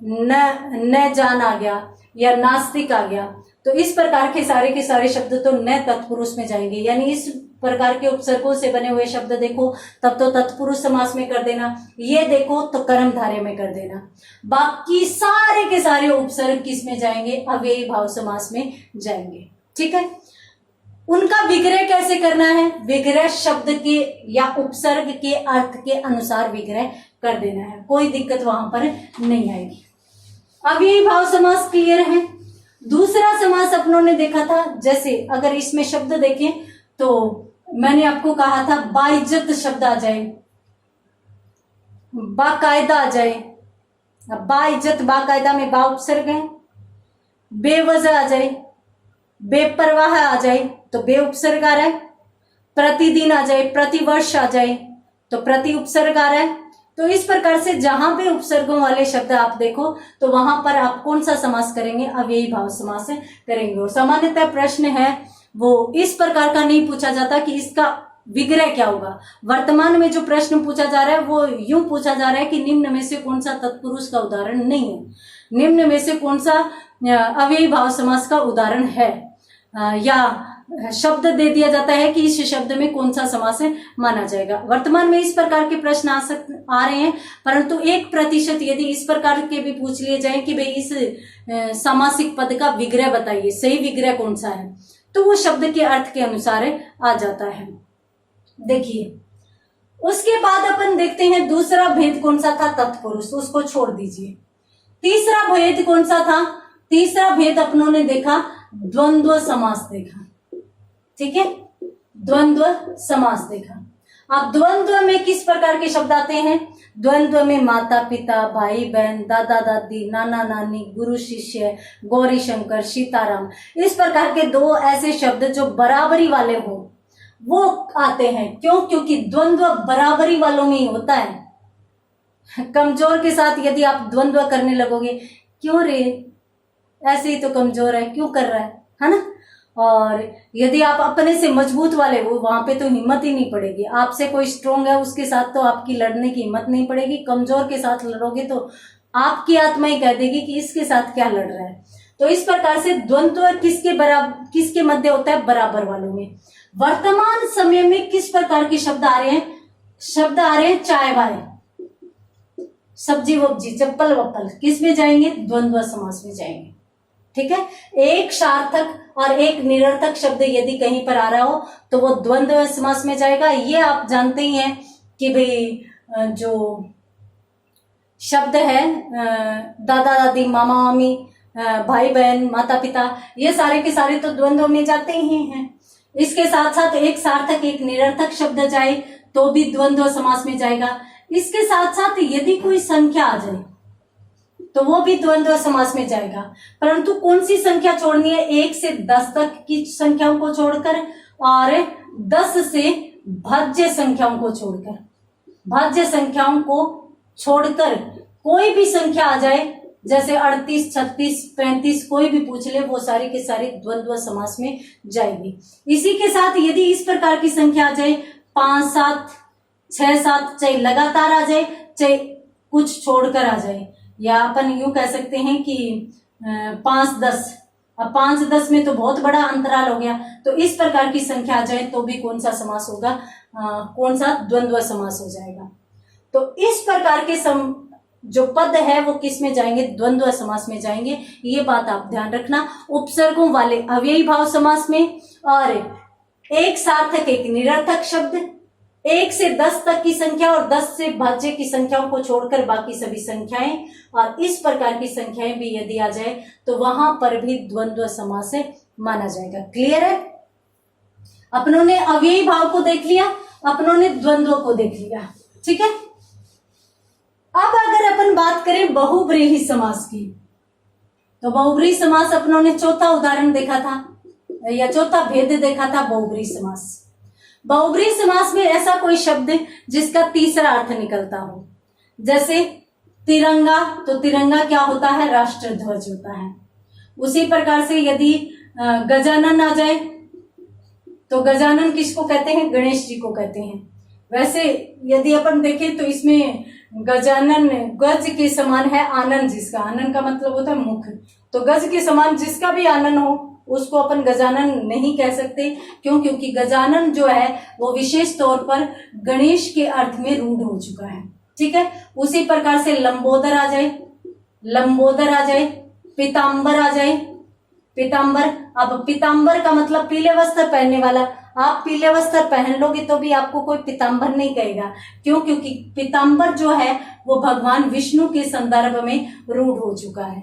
न जान आ गया, या नास्तिक आ गया। तो इस प्रकार के सारे शब्द तो न तत्पुरुष में जाएंगे, यानी इस प्रकार के उपसर्गों से बने हुए शब्द देखो तब तो तत्पुरुष समास में कर देना, ये देखो तो कर्मधारय में कर देना। बाकी सारे के सारे उपसर्ग किस में जाएंगे, अव्ययी भाव समास में जाएंगे, ठीक है। उनका विग्रह कैसे करना है, विग्रह शब्द के या उपसर्ग के अर्थ के अनुसार विग्रह कर देना है, कोई दिक्कत वहां पर नहीं आएगी। अव्ययी भाव समास क्लियर है। दूसरा समास अपनों ने देखा था, जैसे अगर इसमें शब्द देखें तो मैंने आपको कहा था बाइज्जत शब्द आ जाए, बाकायदा आ जाए, बाइज्जत बाकायदा में बा उपसर्ग है, बेवजह आ जाए, बेपरवाह आ जाए तो बे उपसर्ग आ रहा है, प्रतिदिन आ जाए, प्रतिवर्ष आ जाए तो प्रति उपसर्ग आ रहा है। तो इस प्रकार से जहां पे उपसर्गों वाले शब्द आप देखो तो वहां पर आप कौन सा समास करेंगे, अव्ययी भाव समास करेंगे। और सामान्यतः प्रश्न है वो इस प्रकार का नहीं पूछा जाता कि इसका विग्रह क्या होगा। वर्तमान में जो प्रश्न पूछा जा रहा है वो यूं पूछा जा रहा है कि निम्न में से कौन सा तत्पुरुष का उदाहरण नहीं है, निम्न में से कौन सा अव्ययी भाव समास का उदाहरण है, या शब्द दे दिया जाता है कि इस शब्द में कौन सा समास माना जाएगा। वर्तमान में इस प्रकार के प्रश्न आ रहे हैं, परंतु 1% यदि इस प्रकार के भी पूछ लिए जाए कि भाई इस सामासिक पद का विग्रह बताइए, सही विग्रह कौन सा है, तो वो शब्द के अर्थ के अनुसार आ जाता है। देखिए उसके बाद अपन देखते हैं दूसरा भेद कौन सा था, तत्पुरुष, उसको छोड़ दीजिए। तीसरा भेद कौन सा था, तीसरा भेद अपनों ने देखा द्वंद्व समास देखा, ठीक है, द्वंद्व समास देखा। अब द्वंद्व में किस प्रकार के शब्द आते हैं, द्वंद्व में माता पिता, भाई बहन, दादा दादी, नाना नानी, गुरु शिष्य, गौरी शंकर, सीताराम, इस प्रकार के दो ऐसे शब्द जो बराबरी वाले हो वो आते हैं। क्यों, क्योंकि द्वंद्व बराबरी वालों में ही होता है। कमजोर के साथ यदि आप द्वंद्व करने लगोगे, क्यों रे ऐसे ही तो कमजोर है, क्यों कर रहा है ना। और यदि आप अपने से मजबूत वाले हो वहां पे तो हिम्मत ही नहीं पड़ेगी, आपसे कोई स्ट्रोंग है उसके साथ तो आपकी लड़ने की हिम्मत नहीं पड़ेगी। कमजोर के साथ लड़ोगे तो आपकी आत्मा ही कह देगी कि इसके साथ क्या लड़ रहा है। तो इस प्रकार से द्वंद्व किसके मध्य होता है, बराबर वालों में। वर्तमान समय में किस प्रकार के शब्द आ रहे हैं, शब्द आ रहे हैं चाय वाय, सब्जी वब्जी, चप्पल वप्पल, किस में जाएंगे, द्वंद्व समास में जाएंगे, ठीक है। एक सार्थक और एक निरर्थक शब्द यदि कहीं पर आ रहा हो तो वो द्वंद्व समास में जाएगा। ये आप जानते ही हैं कि भाई जो शब्द है दादा दादी, मामा मामी, भाई बहन, माता पिता, ये सारे के सारे तो द्वंद्व में जाते ही हैं। इसके साथ साथ एक सार्थक एक निरर्थक शब्द जाए तो भी द्वंद्व समास में जाएगा। इसके साथ साथ यदि कोई संख्या आ जाए तो वो भी द्वंद्व समास में जाएगा, परंतु कौन सी संख्या छोड़नी है, 1 से 10 तक की संख्याओं को छोड़कर और 10 से भाज्य संख्याओं को छोड़कर, भाज्य संख्याओं को छोड़कर कोई भी संख्या आ जाए, जैसे 38, 36, 35 कोई भी पूछ ले, वो सारी के सारी द्वंद्व समास में जाएगी। इसी के साथ यदि इस प्रकार की संख्या आ जाए 5, 7, 6, 7, चाहे लगातार आ जाए चाहे कुछ छोड़कर आ जाए, या अपन यूं कह सकते हैं कि 5, 10, अब 5, 10 में तो बहुत बड़ा अंतराल हो गया। तो इस प्रकार की संख्या आ जाए तो भी कौन सा समास होगा, कौन सा, द्वंद्व समास हो जाएगा। तो इस प्रकार के जो पद है वो किस में जाएंगे, द्वंद्व समास में जाएंगे। ये बात आप ध्यान रखना। उपसर्गों वाले अव्ययी भाव समास में, और एक सार्थक एक निरर्थक शब्द, 1 से 10 तक की संख्या और 10 से भाज्य की संख्याओं को छोड़कर बाकी सभी संख्याएं, और इस प्रकार की संख्याएं भी यदि आ जाए तो वहां पर भी द्वंद्व समास माना जाएगा। क्लियर है? अपनों ने अव्ययी भाव को देख लिया, अपनों ने द्वंद्व को देख लिया। ठीक है, अब अगर अपन बात करें बहुब्रीहि समास की, तो बहुब्रीहि समास अपनों ने चौथा उदाहरण देखा था या चौथा भेद देखा था बहुब्रीहि समास। बहुब्रीहि समास में ऐसा कोई शब्द जिसका तीसरा अर्थ निकलता हो, जैसे तिरंगा, तो तिरंगा क्या होता है? राष्ट्र ध्वज होता है। उसी प्रकार से यदि गजानन आ जाए, तो गजानन किसको कहते हैं? गणेश जी को कहते हैं। वैसे यदि अपन देखें तो इसमें गजानन गज के समान है आनन, जिसका आनन का मतलब होता है मुख, तो गज के समान जिसका भी आनन हो उसको अपन गजानन नहीं कह सकते। क्यों? क्योंकि गजानन जो है वो विशेष तौर पर गणेश के अर्थ में रूढ़ हो चुका है। ठीक है, उसी प्रकार से लंबोदर आ जाए, लंबोदर आ जाए, पीताम्बर आ जाए, पीताम्बर। अब पीताम्बर का मतलब पीले वस्त्र पहनने वाला। आप पीले वस्त्र पहन लोगे तो भी आपको कोई पीताम्बर नहीं कहेगा। क्यों? क्योंकि पीताम्बर जो है वो भगवान विष्णु के संदर्भ में रूढ़ हो चुका है।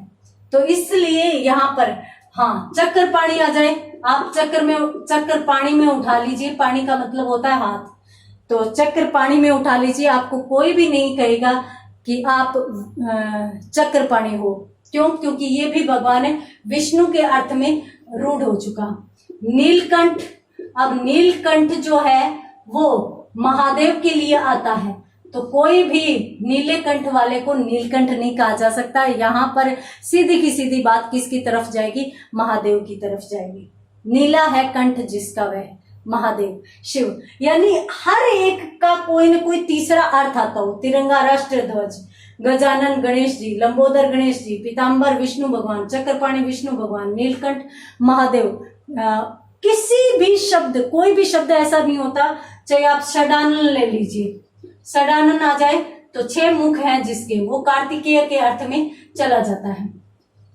तो इसलिए यहाँ पर हाँ, चक्र पाणी आ जाए, आप चक्र पाणी में उठा लीजिए, पानी का मतलब होता है हाथ, तो चक्र पाणी में उठा लीजिए, आपको कोई भी नहीं कहेगा कि आप चक्र पाणी हो। क्यों? क्योंकि ये भी भगवान है विष्णु के अर्थ में रूढ़ हो चुका। नीलकंठ, अब नीलकंठ जो है वो महादेव के लिए आता है, तो कोई भी नीले कंठ वाले को नीलकंठ नहीं कहा जा सकता। यहाँ पर सीधी की सीधी बात किसकी तरफ जाएगी? महादेव की तरफ जाएगी। नीला है कंठ जिसका, वह महादेव शिव। यानी हर एक का कोई न कोई तीसरा अर्थ आता हो। तिरंगा राष्ट्र ध्वज, गजानन गणेश जी, लंबोदर गणेश जी, पीताम्बर विष्णु भगवान, चक्रपाणी विष्णु भगवान, नीलकंठ महादेव। किसी भी शब्द, कोई भी शब्द ऐसा नहीं होता, चाहे आप षडानन ले लीजिए, षडानन आ जाए तो 6 मुख हैं जिसके, वो कार्तिकेय के अर्थ में चला जाता है।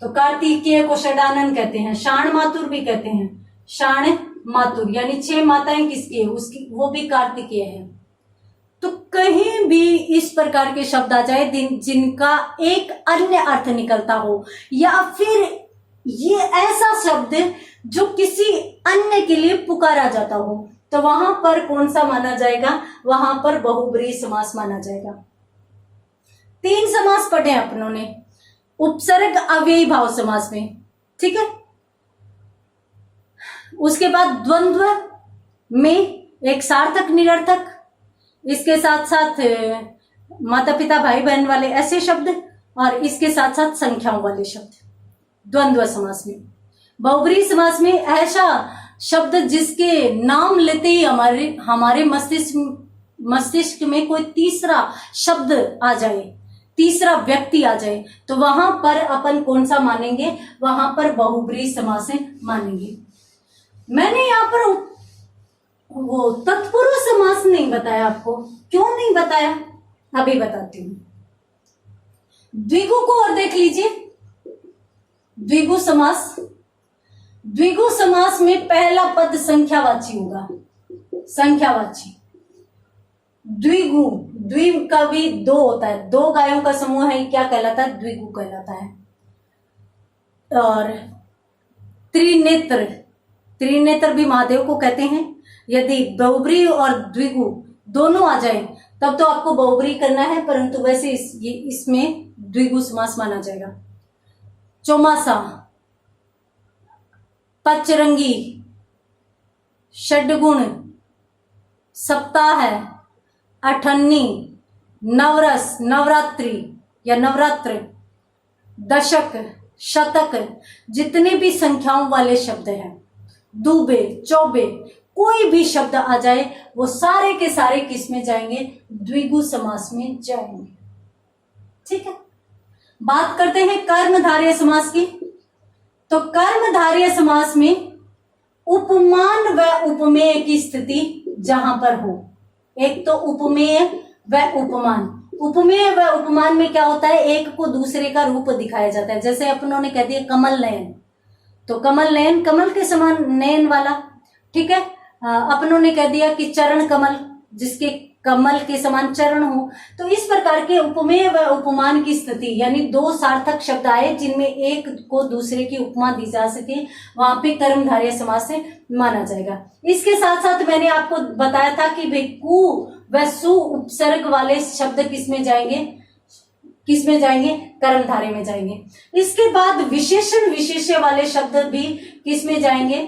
तो कार्तिकेय को षडानन कहते हैं। शाण मातुर भी कहते हैं, शाण मातुर, यानी 6 माताएं किसकी है? उसकी, वो भी कार्तिकेय है। तो कहीं भी इस प्रकार के शब्द आ जाए जिनका एक अन्य अर्थ निकलता हो, या फिर ये ऐसा शब्द जो किसी अन्य के लिए पुकारा जाता हो, तो वहां पर कौन सा माना जाएगा? वहां पर बहुब्रीहि समास माना जाएगा। 3 समास पढ़े अपनों ने उपसर्ग अव्ययी भाव समास में। ठीक है, उसके बाद द्वंद्व में एक सार्थक निरर्थक, इसके साथ साथ माता पिता भाई बहन वाले ऐसे शब्द, और इसके साथ साथ संख्याओं वाले शब्द द्वंद्व समास में। बहुब्रीहि समास में ऐसा शब्द जिसके नाम लेते ही हमारे मस्तिष्क में कोई तीसरा शब्द आ जाए, तीसरा व्यक्ति आ जाए, तो वहां पर अपन कौन सा मानेंगे? वहां पर बहुब्रीहि समास मानेंगे। मैंने यहाँ पर वो तत्पुरुष समास नहीं बताया आपको। क्यों नहीं बताया? अभी बताती हूँ। द्विगु को और देख लीजिए, द्विगु समास। द्विगु समास में पहला पद संख्यावाची होगा, संख्यावाची। द्विगु, द्वि का भी 2 होता है, 2 गायों का समूह है, क्या कहलाता है? द्विगु कहलाता है। और त्रिनेत्र, त्रिनेत्र भी महादेव को कहते हैं। यदि बहुब्रीहि और द्विगु दोनों आ जाए तब तो आपको बहुब्रीहि करना है, परंतु वैसे इसमें द्विगु समास माना जाएगा। चौमासा, पचरंगी, षडगुण, सप्ताह, अठन्नी, नवरस, नवरात्रि या नवरात्र, दशक, शतक, जितने भी संख्याओं वाले शब्द हैं, दूबे, चौबे, कोई भी शब्द आ जाए वो सारे के सारे किस में जाएंगे? द्विगु समास में जाएंगे। ठीक है, बात करते हैं कर्मधारय समास की। तो कर्मधारय समास में उपमान व उपमेय की स्थिति जहां पर हो, एक तो उपमेय व उपमान। उपमेय व उपमान में क्या होता है? एक को दूसरे का रूप दिखाया जाता है। जैसे अपनों ने कह दिया कमल नयन, तो कमल नयन कमल के समान नयन वाला। ठीक है, अपनों ने कह दिया कि चरण कमल, जिसके कमल के समान चरण हो। तो इस प्रकार के उपमेय व उपमान की स्थिति, यानी दो सार्थक शब्द आए जिनमें एक को दूसरे की उपमा दी जा सके, वहां पे कर्मधारय समास से माना जाएगा। इसके साथ साथ मैंने आपको बताया था कि भाई कु व सु उपसर्ग वाले शब्द किसमें जाएंगे, कर्मधारय में जाएंगे। इसके बाद विशेषण विशेष्य वाले शब्द भी किसमें जाएंगे,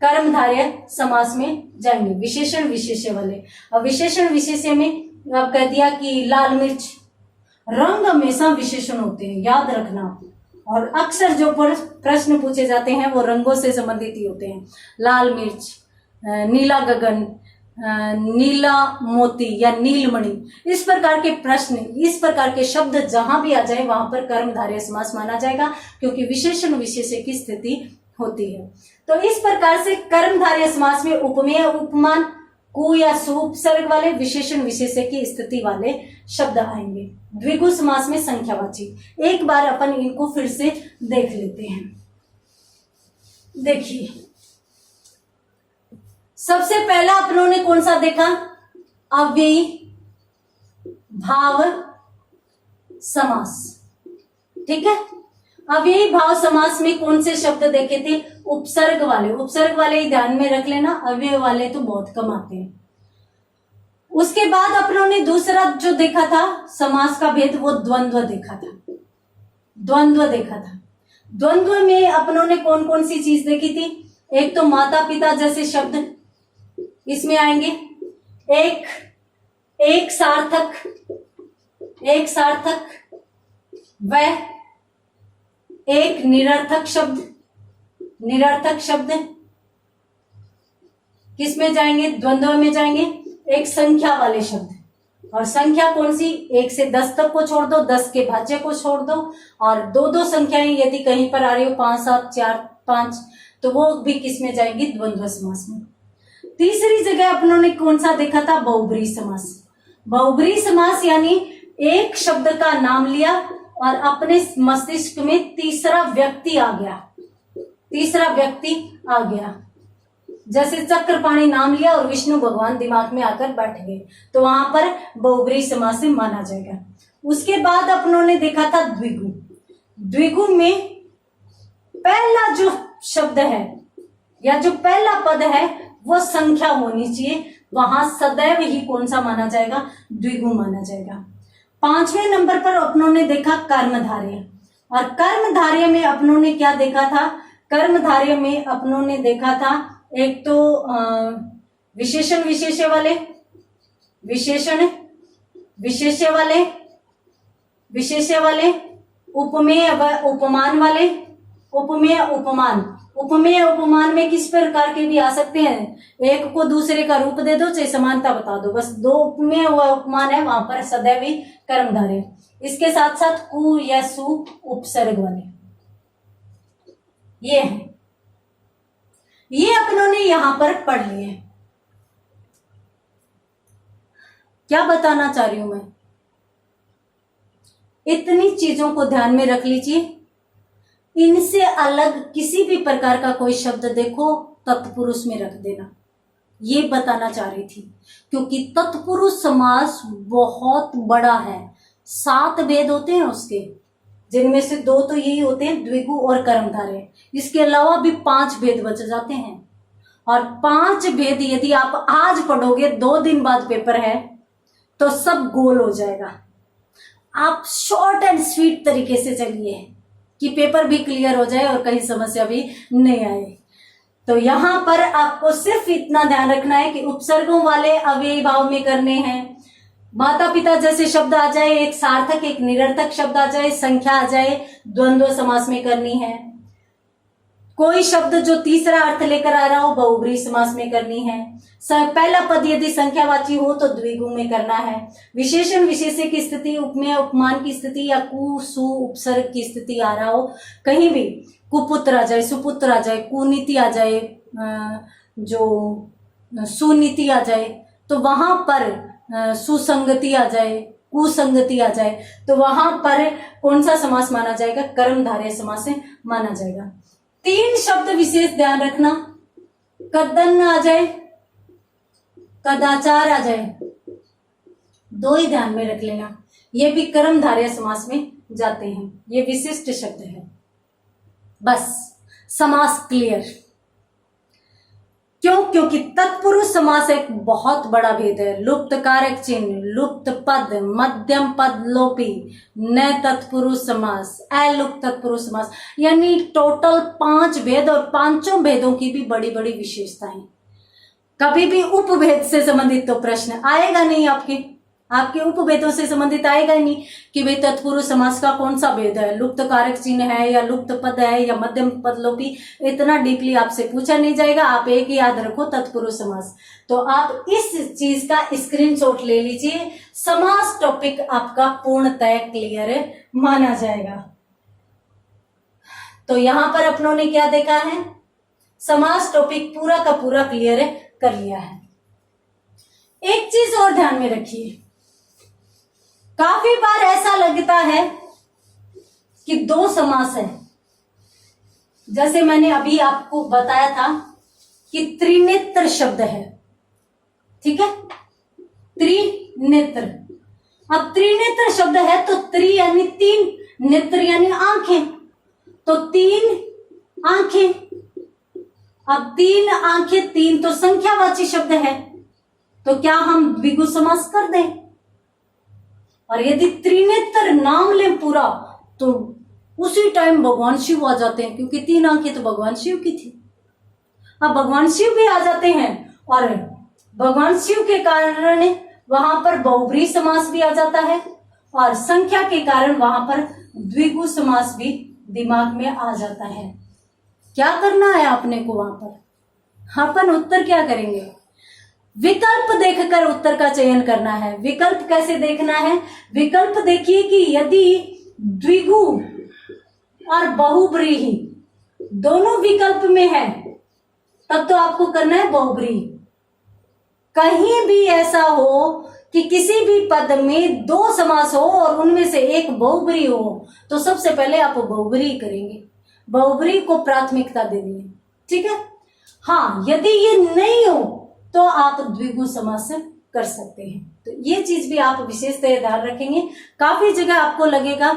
कर्मधारय समास में जाएंगे, विशेषण विशेष्य वाले। अब विशेषण विशेष्य में अब कह दिया कि लाल मिर्च, रंग हमेशा विशेषण होते हैं, याद रखना। और अक्सर जो प्रश्न पूछे जाते हैं वो रंगों से संबंधित ही होते हैं। लाल मिर्च, नीला गगन, नीला मोती या नीलमणि, इस प्रकार के प्रश्न, इस प्रकार के शब्द जहां भी आ जाए वहां पर कर्मधारय समास माना जाएगा, क्योंकि विशेषण विशेष्य की स्थिति होती है। तो इस प्रकार से कर्मधारय समास में उपमेय उपमान, कु या सु उपसर्ग वाले, विशेषण विशेष्य की स्थिति वाले शब्द आएंगे। द्विगु समास में संख्यावाची। एक बार अपन इनको फिर से देख लेते हैं। देखिए, सबसे पहला अपनों ने कौन सा देखा, अव्ययी भाव समास। ठीक है, अव्ययी भाव समास में कौन से शब्द देखे थे, उपसर्ग वाले। उपसर्ग वाले ही ध्यान में रख लेना, अव्यय वाले तो बहुत कम आते हैं। उसके बाद अपनों ने दूसरा जो देखा था समास का भेद, वो द्वंद्व देखा था। द्वंद्व में अपनों ने कौन कौन सी चीज देखी थी, एक तो माता पिता जैसे शब्द इसमें आएंगे, एक सार्थक व एक निरर्थक शब्द किस में जाएंगे, द्वंद्व में जाएंगे। एक संख्या वाले शब्द, और संख्या कौन सी, 1 से 10 तक को छोड़ दो, 10 के भाज्य को छोड़ दो, और दो संख्याएं यदि कहीं पर आ रही हो, 5 7 4 5, तो वो भी किस में जाएंगी, द्वंद्व समास में। तीसरी जगह अपनों ने कौन सा देखा था, बहुब्रीहि समास। बहुब्रीहि समास यानी एक शब्द का नाम लिया और अपने मस्तिष्क में तीसरा व्यक्ति आ गया। जैसे चक्रपाणी नाम लिया और विष्णु भगवान दिमाग में आकर बैठ गए, तो वहां पर बहुब्रीहि समास से माना जाएगा। उसके बाद अपनों ने देखा था द्विगु में पहला जो शब्द है या जो पहला पद है वो संख्या होनी चाहिए, वहां सदैव ही कौन सा माना जाएगा, द्विगु माना जाएगा। 5वें नंबर पर अपनों ने देखा कर्मधारय, और कर्मधारय में अपनों ने क्या देखा था, कर्मधारय में अपनों ने देखा था एक तो विशेषण विशेष्य वाले, उपमेय व उपमान वाले। उपमेय उपमान में किस प्रकार के भी आ सकते हैं, एक को दूसरे का रूप दे दो, चाहे समानता बता दो, बस 2 उपमेय व उपमान है, वहां पर सदैव ही कर्मधारय। इसके साथ साथ कु या सु उपसर्ग वाले ये है, ये अपनों ने यहां पर पढ़ लिए। क्या बताना चाह रही हूं मैं, इतनी चीजों को ध्यान में रख लीजिए। इनसे अलग किसी भी प्रकार का कोई शब्द देखो, तत्पुरुष में रख देना, ये बताना चाह रही थी। क्योंकि तत्पुरुष समास बहुत बड़ा है, 7 भेद होते हैं उसके, जिनमें से 2 तो यही होते हैं, द्विगु और कर्मधारय। इसके अलावा भी 5 भेद बच जाते हैं, और 5 भेद यदि आप आज पढ़ोगे, 2 दिन बाद पेपर है, तो सब गोल हो जाएगा। आप शॉर्ट एंड स्वीट तरीके से चलिए कि पेपर भी क्लियर हो जाए और कहीं समस्या भी नहीं आए। तो यहां पर आपको सिर्फ इतना ध्यान रखना है कि उपसर्गों वाले अव्ययी भाव में करने हैं, माता पिता जैसे शब्द आ जाए, एक सार्थक एक निरर्थक शब्द आ जाए, संख्या आ जाए, द्वंद्व समास में करनी है। कोई शब्द जो तीसरा अर्थ लेकर आ रहा हो, बहुब्रीहि समास में करनी है। पहला पद यदि संख्यावाची हो तो द्विगु में करना है। विशेषण विशेष्य की स्थिति, उपमेय उपमान की स्थिति, या कु सु उपसर्ग की स्थिति आ रहा हो, कहीं भी कुपुत्र आ जाए, सुपुत्र आ जाए, कुनीति आ जाए, जो सुनीति आ जाए, तो वहां पर सुसंगति आ जाए, कुसंगति आ जाए, तो वहां पर कौन सा समास माना जाएगा, कर्मधारय समास से माना जाएगा। 3 शब्द विशेष ध्यान रखना, कद्दन आ जाए, कदाचार आ जाए, दो ही ध्यान में रख लेना, ये भी कर्मधारय समास में जाते हैं, ये विशिष्ट शब्द है। बस समास क्लियर। क्यों? क्योंकि तत्पुरुष समास एक बहुत बड़ा भेद है। लुप्त कारक चिन्ह, लुप्त पद, मध्यम पद लोपी, न तत्पुरुष समास, अलुप्त तत्पुरुष समास, यानी टोटल 5 भेद, और 5 भेदों की भी बड़ी बड़ी विशेषताएं। कभी भी उपभेद से संबंधित तो प्रश्न आएगा नहीं, आपके उपभेदों से संबंधित आएगा ही नहीं कि भाई तत्पुरुष समास का कौन सा भेद है, लुप्त कारक चिन्ह है या लुप्त पद है या मध्यम पद लोपी, इतना डीपली आपसे पूछा नहीं जाएगा। आप एक ही याद रखो, तत्पुरुष समास। तो आप इस चीज का स्क्रीनशॉट ले लीजिए, समास टॉपिक आपका पूर्णतः क्लियर माना जाएगा। तो यहां पर अपनों ने क्या देखा है, समास टॉपिक पूरा का पूरा क्लियर कर लिया है। एक चीज और ध्यान में रखिए, काफी बार ऐसा लगता है कि 2 समास है, जैसे मैंने अभी आपको बताया था कि त्रिनेत्र शब्द है, ठीक है, त्रिनेत्र। अब त्रिनेत्र शब्द है तो त्रि यानी 3, नेत्र यानी आंखें, तो 3 आंखें। अब 3 आंखें, 3 तो संख्यावाची शब्द है, तो क्या हम द्विगु समास कर दें? और यदि त्रिनेत्र नाम लें पूरा तो उसी टाइम भगवान शिव आ जाते हैं, क्योंकि 3 आंखें तो भगवान शिव की थी। अब भगवान शिव भी आ जाते हैं, और भगवान शिव के कारण वहां पर बहुब्रीहि समास भी आ जाता है, और संख्या के कारण वहां पर द्विगु समास भी दिमाग में आ जाता है। क्या करना है आपने को वहां पर? अपन उत्तर क्या करेंगे? विकल्प देखकर उत्तर का चयन करना है। विकल्प कैसे देखना है? विकल्प देखिए कि यदि द्विगु और बहुब्रीहि दोनों विकल्प में है, तब तो आपको करना है बहुब्रीहि। कहीं भी ऐसा हो कि किसी भी पद में 2 समास हो और उनमें से एक बहुब्रीहि हो, तो सबसे पहले आप बहुब्रीहि करेंगे, बहुब्रीहि को प्राथमिकता देनी है, ठीक है। हाँ, यदि ये नहीं हो तो आप द्विगु समास कर सकते हैं। तो ये चीज भी आप विशेषतः ध्यान रखेंगे। काफी जगह आपको लगेगा,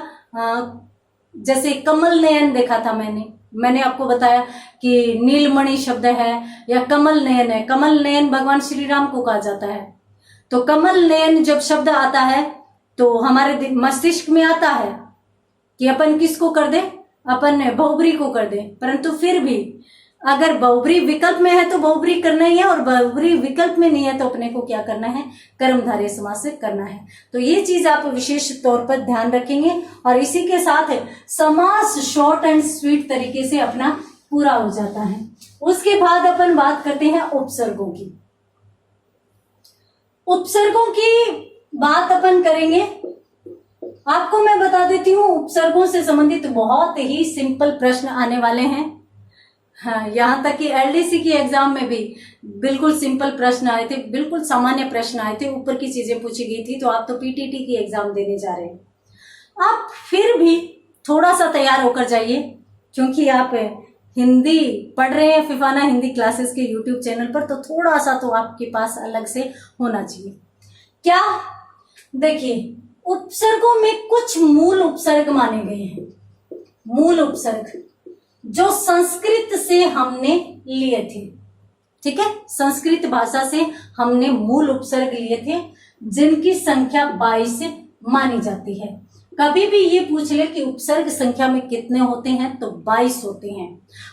जैसे कमल नयन देखा था मैंने आपको बताया कि नीलमणि शब्द है या कमल नयन है। कमल नयन भगवान श्री राम को कहा जाता है। तो कमल नयन जब शब्द आता है तो हमारे मस्तिष्क में आता है कि अपन किसको कर दे, अपन बहुब्रीहि को कर दे। परंतु फिर भी अगर बहुब्रीहि विकल्प में है तो बहुब्रीहि करना ही है, और बहुब्रीहि विकल्प में नहीं है तो अपने को क्या करना है, कर्मधारय समास से करना है। तो ये चीज आप विशेष तौर पर ध्यान रखेंगे, और इसी के साथ समास शॉर्ट एंड स्वीट तरीके से अपना पूरा हो जाता है। उसके बाद अपन बात करते हैं उपसर्गों की। उपसर्गों की बात अपन करेंगे। आपको मैं बता देती हूँ, उपसर्गों से संबंधित बहुत ही सिंपल प्रश्न आने वाले हैं। हाँ, यहाँ तक कि एलडीसी की एग्जाम में भी बिल्कुल सिंपल प्रश्न आए थे, बिल्कुल सामान्य प्रश्न आए थे, ऊपर की चीजें पूछी गई थी। तो आप तो पीटीटी की एग्जाम देने जा रहे हैं। आप फिर भी थोड़ा सा तैयार होकर जाइए, क्योंकि आप हिंदी पढ़ रहे हैं फिफाना हिंदी क्लासेस के यूट्यूब चैनल पर, तो थोड़ा सा तो आपके पास अलग से होना चाहिए। क्या? देखिए, उपसर्गों में कुछ मूल उपसर्ग माने गए हैं। मूल उपसर्ग जो संस्कृत से हमने लिए थे, ठीक है, संस्कृत भाषा से हमने मूल उपसर्ग लिए थे, जिनकी संख्या 22 मानी जाती है। कभी भी ये पूछ ले कि उपसर्ग संख्या में कितने होते हैं, तो 22 होते हैं।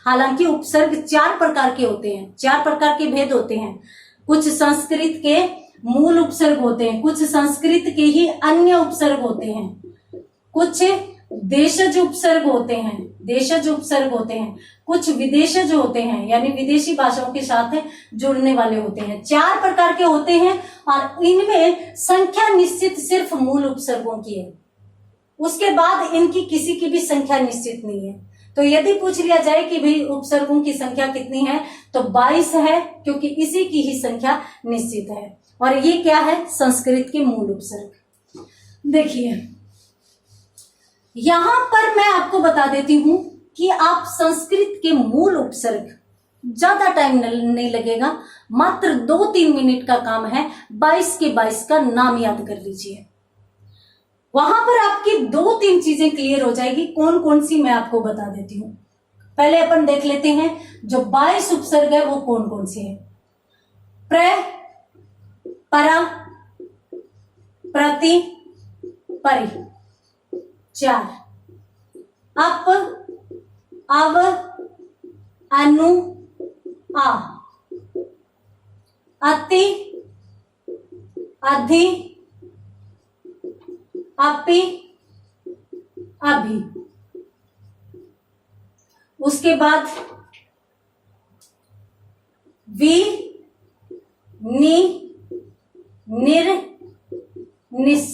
हालांकि उपसर्ग 4 प्रकार के होते हैं, 4 प्रकार के भेद होते हैं। कुछ संस्कृत के मूल उपसर्ग होते हैं, कुछ संस्कृत के ही अन्य उपसर्ग होते हैं, कुछ देशज उपसर्ग होते हैं, देशज उपसर्ग होते हैं, कुछ विदेशज होते हैं, यानी विदेशी भाषाओं के साथ जुड़ने वाले होते हैं। 4 प्रकार के होते हैं, और इनमें संख्या निश्चित सिर्फ मूल उपसर्गों की है। उसके बाद इनकी किसी की भी संख्या निश्चित नहीं है। तो यदि पूछ लिया जाए कि भाई उपसर्गों की संख्या कितनी है, तो 22 है, क्योंकि इसी की ही संख्या निश्चित है। और ये क्या है? संस्कृत के मूल उपसर्ग। देखिए, यहां पर मैं आपको बता देती हूं कि आप संस्कृत के मूल उपसर्ग ज्यादा टाइम नहीं लगेगा, मात्र 2-3 मिनट का काम है। 22 के 22 का नाम याद कर लीजिए। वहां पर आपकी 2-3 चीजें क्लियर हो जाएगी। कौन कौन सी मैं आपको बता देती हूँ। पहले अपन देख लेते हैं जो 22 उपसर्ग है वो कौन कौन से हैं। प्र, परा, प्रति, परि, 4। अप, अव, अनु, आ, अति, अधि, अपि, अभि। उसके बाद वि, नि, निर, निस,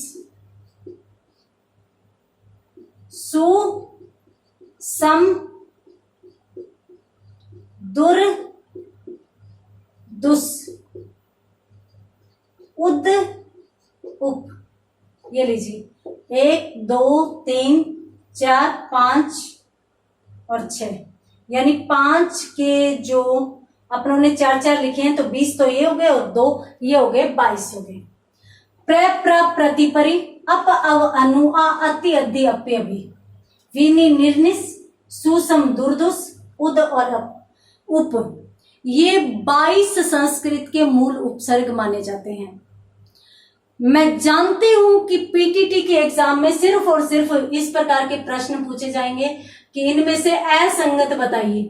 सु, सम, दुर, दुस, उद, उप। ये लीजिए 1 2 3 4 5 और 6, यानी 5 के जो अपनों ने 4-4 लिखे हैं तो 20 तो ये हो गए और 2 ये हो गए, 22 हो गए। प्र, प्र, प्रति, परि, अप, अव, अनु, आ, अति, अधि, अपि, अभि, विनि, निर्निस, सुसम, दुर्दुस, उद और उप। ये 22 संस्कृत के मूल उपसर्ग माने जाते हैं। मैं जानती हूं कि पीटीटी के एग्जाम में सिर्फ और सिर्फ इस प्रकार के प्रश्न पूछे जाएंगे कि इनमें से असंगत बताइए,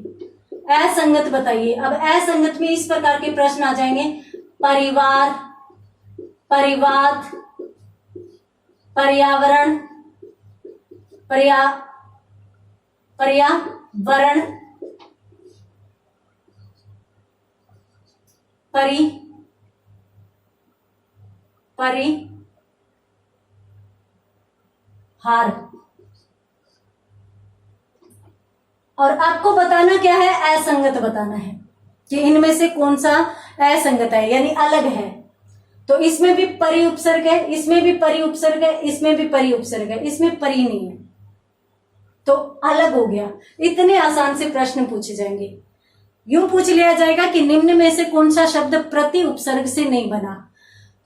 असंगत बताइए। अब असंगत में इस प्रकार के प्रश्न आ जाएंगे। परिवार, परिवाद, पर्यावरण, पर्यावरण, परिहार। और आपको बताना क्या है, असंगत बताना है कि इनमें से कौन सा असंगत है, यानी अलग है। तो इसमें भी परि उपसर्ग है, इसमें भी परि उपसर्ग है, इसमें भी परि उपसर्ग है, इसमें परि नहीं है, तो अलग हो गया। इतने आसान से प्रश्न पूछे जाएंगे। यूं पूछ लिया जाएगा कि निम्न में से कौन सा शब्द प्रति उपसर्ग से नहीं बना,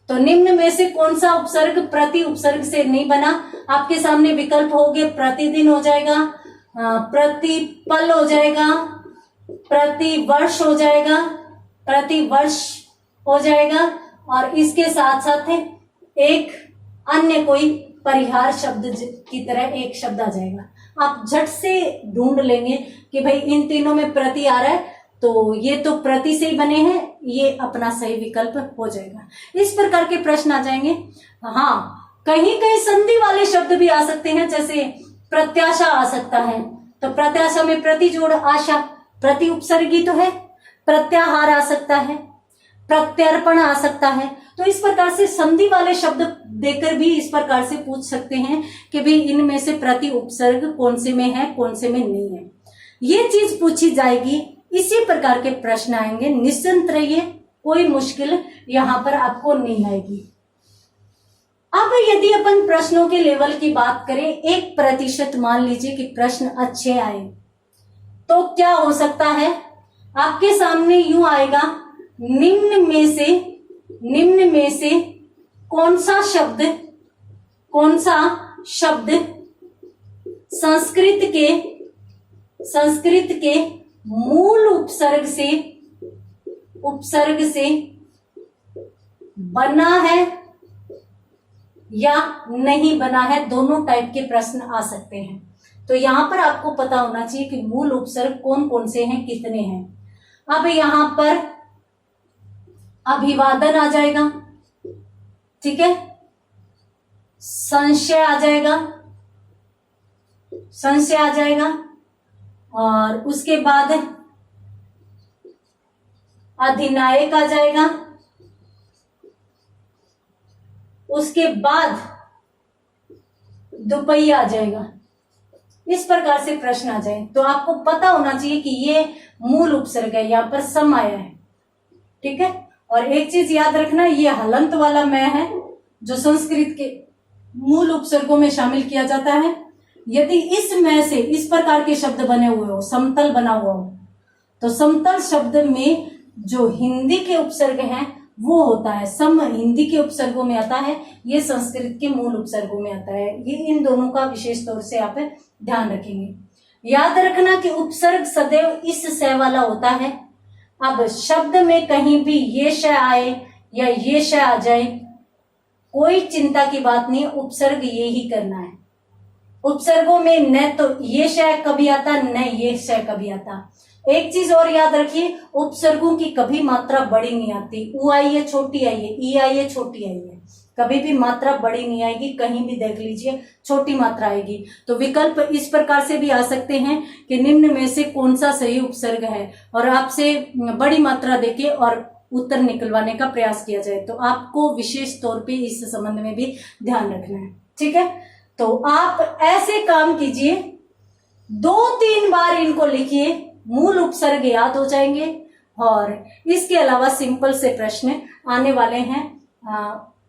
तो निम्न में से कौन सा उपसर्ग प्रति उपसर्ग से नहीं बना। आपके सामने विकल्प हो गए, प्रतिदिन हो जाएगा, प्रतिपल हो जाएगा, प्रतिवर्ष हो जाएगा, प्रतिवर्ष हो जाएगा, और इसके साथ साथ एक अन्य कोई परिहार शब्द की तरह एक शब्द आ जाएगा। आप झट से ढूंढ लेंगे कि भाई इन तीनों में प्रति आ रहा है, तो ये तो प्रति से ही बने हैं, ये अपना सही विकल्प हो जाएगा। इस प्रकार के प्रश्न आ जाएंगे। हाँ, कहीं कहीं संधि वाले शब्द भी आ सकते हैं, जैसे प्रत्याशा आ सकता है, तो प्रत्याशा में प्रति जोड़ आशा, प्रति उपसर्गी तो है। प्रत्याहार आ सकता है, प्रत्यर्पण आ सकता है। तो इस प्रकार से संधि वाले शब्द देकर भी इस प्रकार से पूछ सकते हैं कि भाई इनमें से प्रति उपसर्ग कौन से में है, कौन से में नहीं है। ये चीज पूछी जाएगी, इसी प्रकार के प्रश्न आएंगे। निश्चिंत रहिए, कोई मुश्किल यहां पर आपको नहीं आएगी। अब यदि अपन प्रश्नों के लेवल की बात करें, 1% मान लीजिए कि प्रश्न अच्छे आए, तो क्या हो सकता है। आपके सामने यूं आएगा, निम्न में से कौन सा शब्द संस्कृत के मूल उपसर्ग से बना है या नहीं बना है। दोनों टाइप के प्रश्न आ सकते हैं। तो यहां पर आपको पता होना चाहिए कि मूल उपसर्ग कौन कौन से हैं, कितने हैं। अब यहां पर अभिवादन आ जाएगा, ठीक है, संशय आ जाएगा, और उसके बाद अधिनायक आ जाएगा, उसके बाद दुपहिया आ जाएगा। इस प्रकार से प्रश्न आ जाए तो आपको पता होना चाहिए कि ये मूल उपसर्ग है, यहां पर सम आया है, ठीक है। और एक चीज याद रखना, ये हलंत वाला मैं है जो संस्कृत के मूल उपसर्गों में शामिल किया जाता है। यदि इस में से इस प्रकार के शब्द बने हुए हो, समतल बना हुआ हो, तो समतल शब्द में जो हिंदी के उपसर्ग हैं वो होता है, सम हिंदी के उपसर्गों में आता है, ये संस्कृत के मूल उपसर्गों में आता है। ये इन दोनों का विशेष तौर से आप ध्यान रखेंगे। याद रखना कि उपसर्ग सदैव इस स वाला होता है। अब शब्द में कहीं भी ये श आए या ये श आ जाए, कोई चिंता की बात नहीं, उपसर्ग ये ही करना है। उपसर्गों में न तो ये श कभी आता न ये श कभी आता। एक चीज और याद रखिए, उपसर्गों की कभी मात्रा बड़ी नहीं आती। उ आई है छोटी आई है, ई आई है छोटी आई है, कभी भी मात्रा बड़ी नहीं आएगी। कहीं भी देख लीजिए छोटी मात्रा आएगी। तो विकल्प इस प्रकार से भी आ सकते हैं कि निम्न में से कौन सा सही उपसर्ग है, और आपसे बड़ी मात्रा देके और उत्तर निकलवाने का प्रयास किया जाए। तो आपको विशेष तौर पे इस संबंध में भी ध्यान रखना है, ठीक है। तो आप ऐसे काम कीजिए, 2-3 बार इनको लिखिए, मूल उपसर्ग याद हो जाएंगे। और इसके अलावा सिंपल से प्रश्न आने वाले हैं।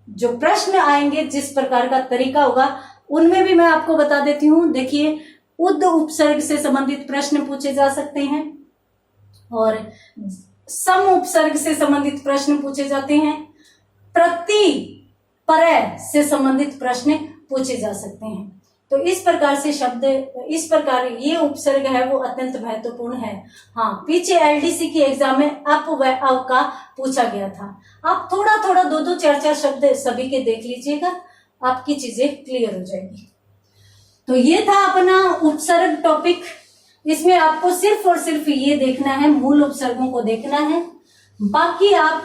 जो प्रश्न आएंगे, जिस प्रकार का तरीका होगा, उनमें भी मैं आपको बता देती हूँ। देखिए, उद उपसर्ग से संबंधित प्रश्न पूछे जा सकते हैं और सम उपसर्ग से संबंधित प्रश्न पूछे जाते हैं, प्रति परय से संबंधित प्रश्न पूछे जा सकते हैं। तो इस प्रकार से शब्द, इस प्रकार ये उपसर्ग है वो अत्यंत महत्वपूर्ण है। हाँ, पीछे एलडीसी की एग्जाम में अप व अव का पूछा गया था। आप थोड़ा थोड़ा 2-2, 4-4 शब्द सभी के देख लीजिएगा, आपकी चीजें क्लियर हो जाएगी। तो ये था अपना उपसर्ग टॉपिक। इसमें आपको सिर्फ और सिर्फ ये देखना है, मूल उपसर्गों को देखना है। बाकी आप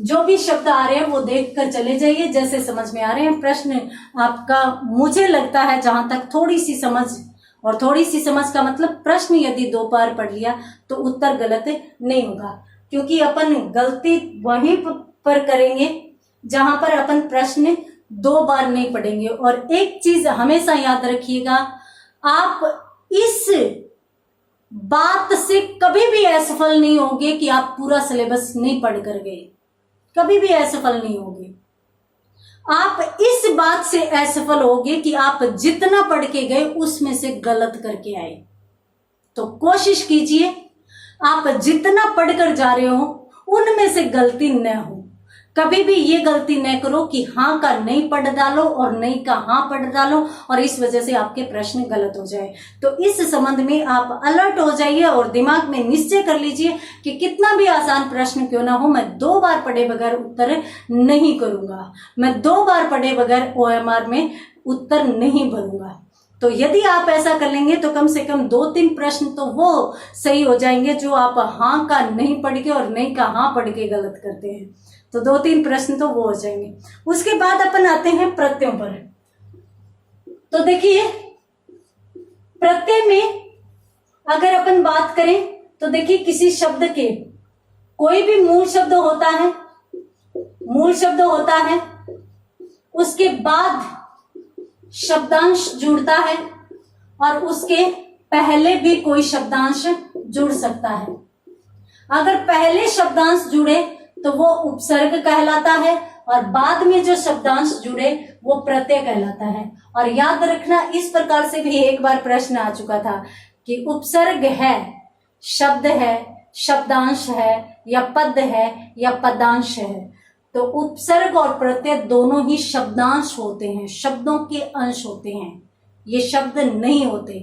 जो भी शब्द आ रहे हैं वो देख कर चले जाइए, जैसे समझ में आ रहे हैं। प्रश्न आपका, मुझे लगता है जहां तक थोड़ी सी समझ, और थोड़ी सी समझ का मतलब प्रश्न यदि 2 बार पढ़ लिया तो उत्तर गलत नहीं होगा, क्योंकि अपन गलती वहीं पर करेंगे जहां पर अपन प्रश्न 2 बार नहीं पढ़ेंगे। और एक चीज हमेशा याद रखिएगा, आप इस बात से कभी भी असफल नहीं होगे कि आप पूरा सिलेबस नहीं पढ़ कर गए, कभी भी असफल नहीं होगे। आप इस बात से असफल होगे कि आप जितना पढ़ के गए उसमें से गलत करके आए। तो कोशिश कीजिए आप जितना पढ़कर जा रहे हो उनमें से गलती न हो। कभी भी ये गलती न करो कि हाँ का नहीं पढ़ डालो और नहीं का हाँ पढ़ डालो और इस वजह से आपके प्रश्न गलत हो जाए। तो इस संबंध में आप अलर्ट हो जाइए और दिमाग में निश्चय कर लीजिए कि कितना भी आसान प्रश्न क्यों ना हो, मैं 2 बार पढ़े बगैर उत्तर नहीं करूंगा, मैं 2 बार पढ़े बगैर OMR में उत्तर नहीं भरूंगा। तो यदि आप ऐसा कर लेंगे तो कम से कम 2-3 प्रश्न तो वो सही हो जाएंगे जो आप हाँ का नहीं पढ़ के और नहीं का हाँ पढ़ के गलत करते हैं। तो 2-3 प्रश्न तो वो हो जाएंगे। उसके बाद अपन आते हैं प्रत्ययों पर। तो देखिए, प्रत्यय में अगर अपन बात करें तो देखिए, किसी शब्द के कोई भी मूल शब्द होता है, मूल शब्द होता है, उसके बाद शब्दांश जुड़ता है और उसके पहले भी कोई शब्दांश जुड़ सकता है। अगर पहले शब्दांश जुड़े तो वो उपसर्ग कहलाता है और बाद में जो शब्दांश जुड़े वो प्रत्यय कहलाता है। और याद रखना, इस प्रकार से भी एक बार प्रश्न आ चुका था कि उपसर्ग है, शब्द है, शब्दांश है, या पद है, या पदांश है। तो उपसर्ग और प्रत्यय दोनों ही शब्दांश होते हैं, शब्दों के अंश होते हैं, ये शब्द नहीं होते,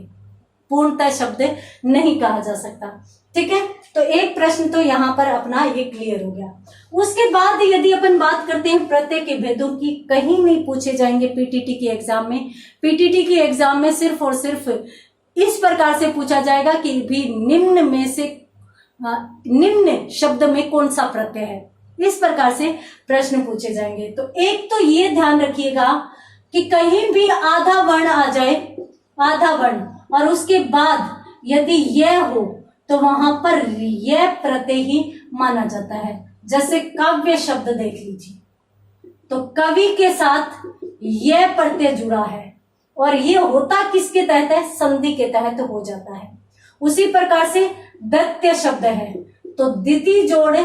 पूर्णतः शब्द नहीं कहा जा सकता। ठीक है, तो एक प्रश्न तो यहां पर अपना ये क्लियर हो गया। उसके बाद यदि अपन बात करते हैं प्रत्यय के भेदों की, कहीं नहीं पूछे जाएंगे पीटीटी की एग्जाम में। पीटीटी की एग्जाम में सिर्फ और सिर्फ इस प्रकार से पूछा जाएगा कि भी निम्न में से निम्न शब्द में कौन सा प्रत्यय है, इस प्रकार से प्रश्न पूछे जाएंगे। तो एक तो ये ध्यान रखिएगा कि कहीं भी आधा वर्ण आ जाए, आधा वर्ण, और उसके बाद यदि यह हो तो वहां पर यह प्रत्यय ही माना जाता है। जैसे काव्य शब्द देख लीजिए, तो कवि के साथ यह प्रत्यय जुड़ा है और ये होता किसके तहत है, संधि के तहत हो जाता है। उसी प्रकार से दत्य शब्द है तो द्वितीय जोड़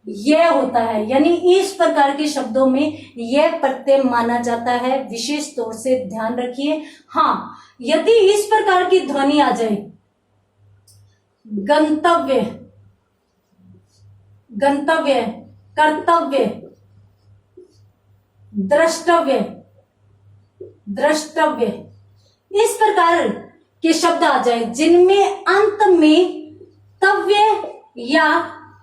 यह होता है, यानी इस प्रकार के शब्दों में यह प्रत्यय माना जाता है। विशेष तौर से ध्यान रखिए। हाँ, यदि इस प्रकार की ध्वनि आ जाए, गंतव्य, गंतव्य, कर्तव्य, द्रष्टव्य, द्रष्टव्य, इस प्रकार के शब्द आ जाए जिनमें अंत में तव्य या